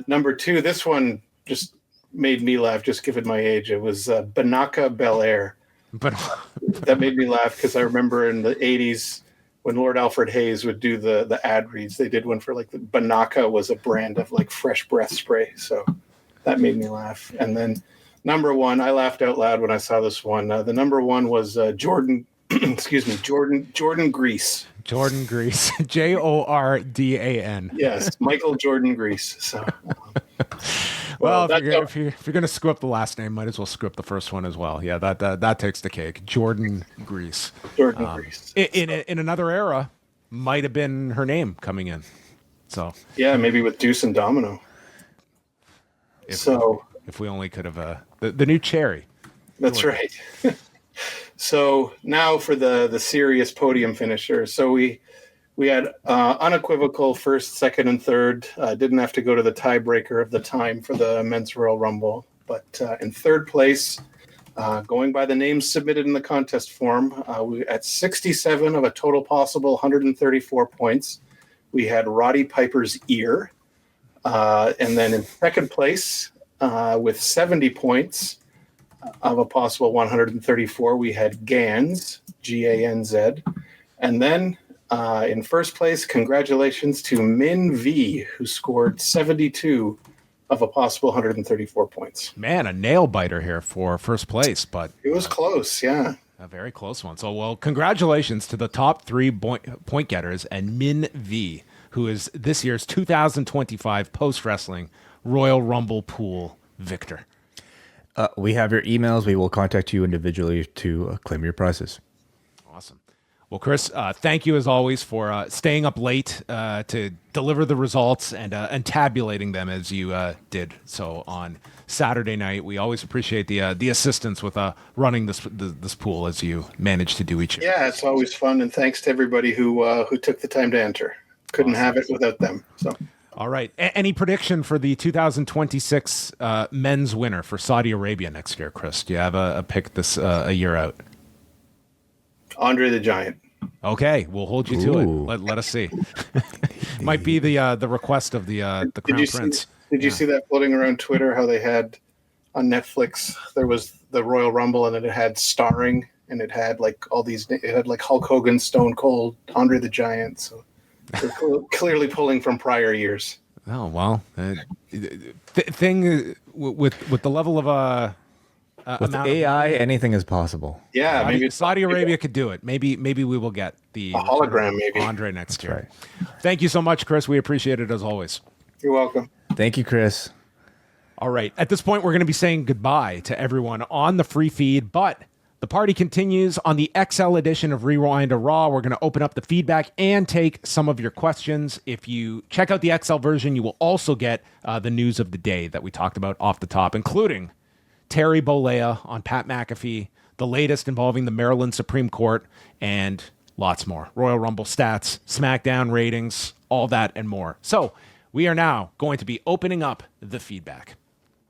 Speaker 4: Number 2, this one just made me laugh, just given my age. It was Banaka Belair.
Speaker 2: But
Speaker 4: That made me laugh because I remember in the 80s when Lord Alfred Hayes would do the ad reads, they did one for like the Banaka was a brand of like fresh breath spray. So that made me laugh. And then number 1, I laughed out loud when I saw this one. The number 1 was Jordan, Jordan Grease.
Speaker 2: Jordan Grease, Jordan.
Speaker 4: Yes, Michael Jordan Grease. So,
Speaker 2: well, if you're going to screw up the last name, might as well screw up the first one as well. Yeah, that takes the cake. Jordan Grease.
Speaker 4: Jordan Grease.
Speaker 2: In another era, might have been her name coming in. So
Speaker 4: yeah, maybe with Deuce and Domino.
Speaker 2: If we only could have the new cherry.
Speaker 4: That's right. So now for the serious podium finisher. So we had unequivocal first, second, and third. Didn't have to go to the tiebreaker of the time for the Men's Royal Rumble. But in third place, going by the names submitted in the contest form, we at 67 of a total possible 134 points, we had Roddy Piper's ear. And then in second place, with 70 points, of a possible 134, we had Gans, Ganz. And then in first place, congratulations to Min V, who scored 72 of a possible 134 points.
Speaker 2: Man, a nail biter here for first place, but
Speaker 4: it was close, yeah.
Speaker 2: A very close one. So, well, congratulations to the top 3 point getters and Min V, who is this year's 2025 Post Wrestling Royal Rumble Pool victor.
Speaker 3: We have your emails. We will contact you individually to claim your prizes.
Speaker 2: Awesome. Well, Chris, thank you as always for staying up late to deliver the results and tabulating them as you did so on Saturday night. We always appreciate the assistance with running this pool as you manage to do each year.
Speaker 4: Yeah, it's always fun, and thanks to everybody who took the time to enter. Couldn't have it without them. So.
Speaker 2: All right. Any prediction for the 2026 men's winner for Saudi Arabia next year, Chris? Do you have a pick this a year out?
Speaker 4: Andre the Giant.
Speaker 2: Okay, we'll hold you to it. Let us see. Might be the request of the Crown Prince.
Speaker 4: Did you see that floating around Twitter? How they had on Netflix? There was the Royal Rumble, and then it had starring, and it had like all these. It had like Hulk Hogan, Stone Cold, Andre the Giant. So. They're clearly pulling from prior years.
Speaker 2: Oh well, thing with the level of
Speaker 3: with AI, anything is possible.
Speaker 4: Yeah,
Speaker 2: maybe Saudi Arabia could do it. Maybe we will get the
Speaker 4: hologram. Maybe
Speaker 2: Andre next year. Right. Thank you so much, Chris. We appreciate it as always.
Speaker 4: You're welcome.
Speaker 3: Thank you, Chris.
Speaker 2: All right. At this point, we're going to be saying goodbye to everyone on the free feed, but the party continues on the XL edition of Rewind to Raw. We're going to open up the feedback and take some of your questions. If you check out the XL version, you will also get the news of the day that we talked about off the top, including Terry Bollea on Pat McAfee, the latest involving the Maryland Supreme Court, and lots more. Royal Rumble stats, SmackDown ratings, all that and more. So we are now going to be opening up the feedback.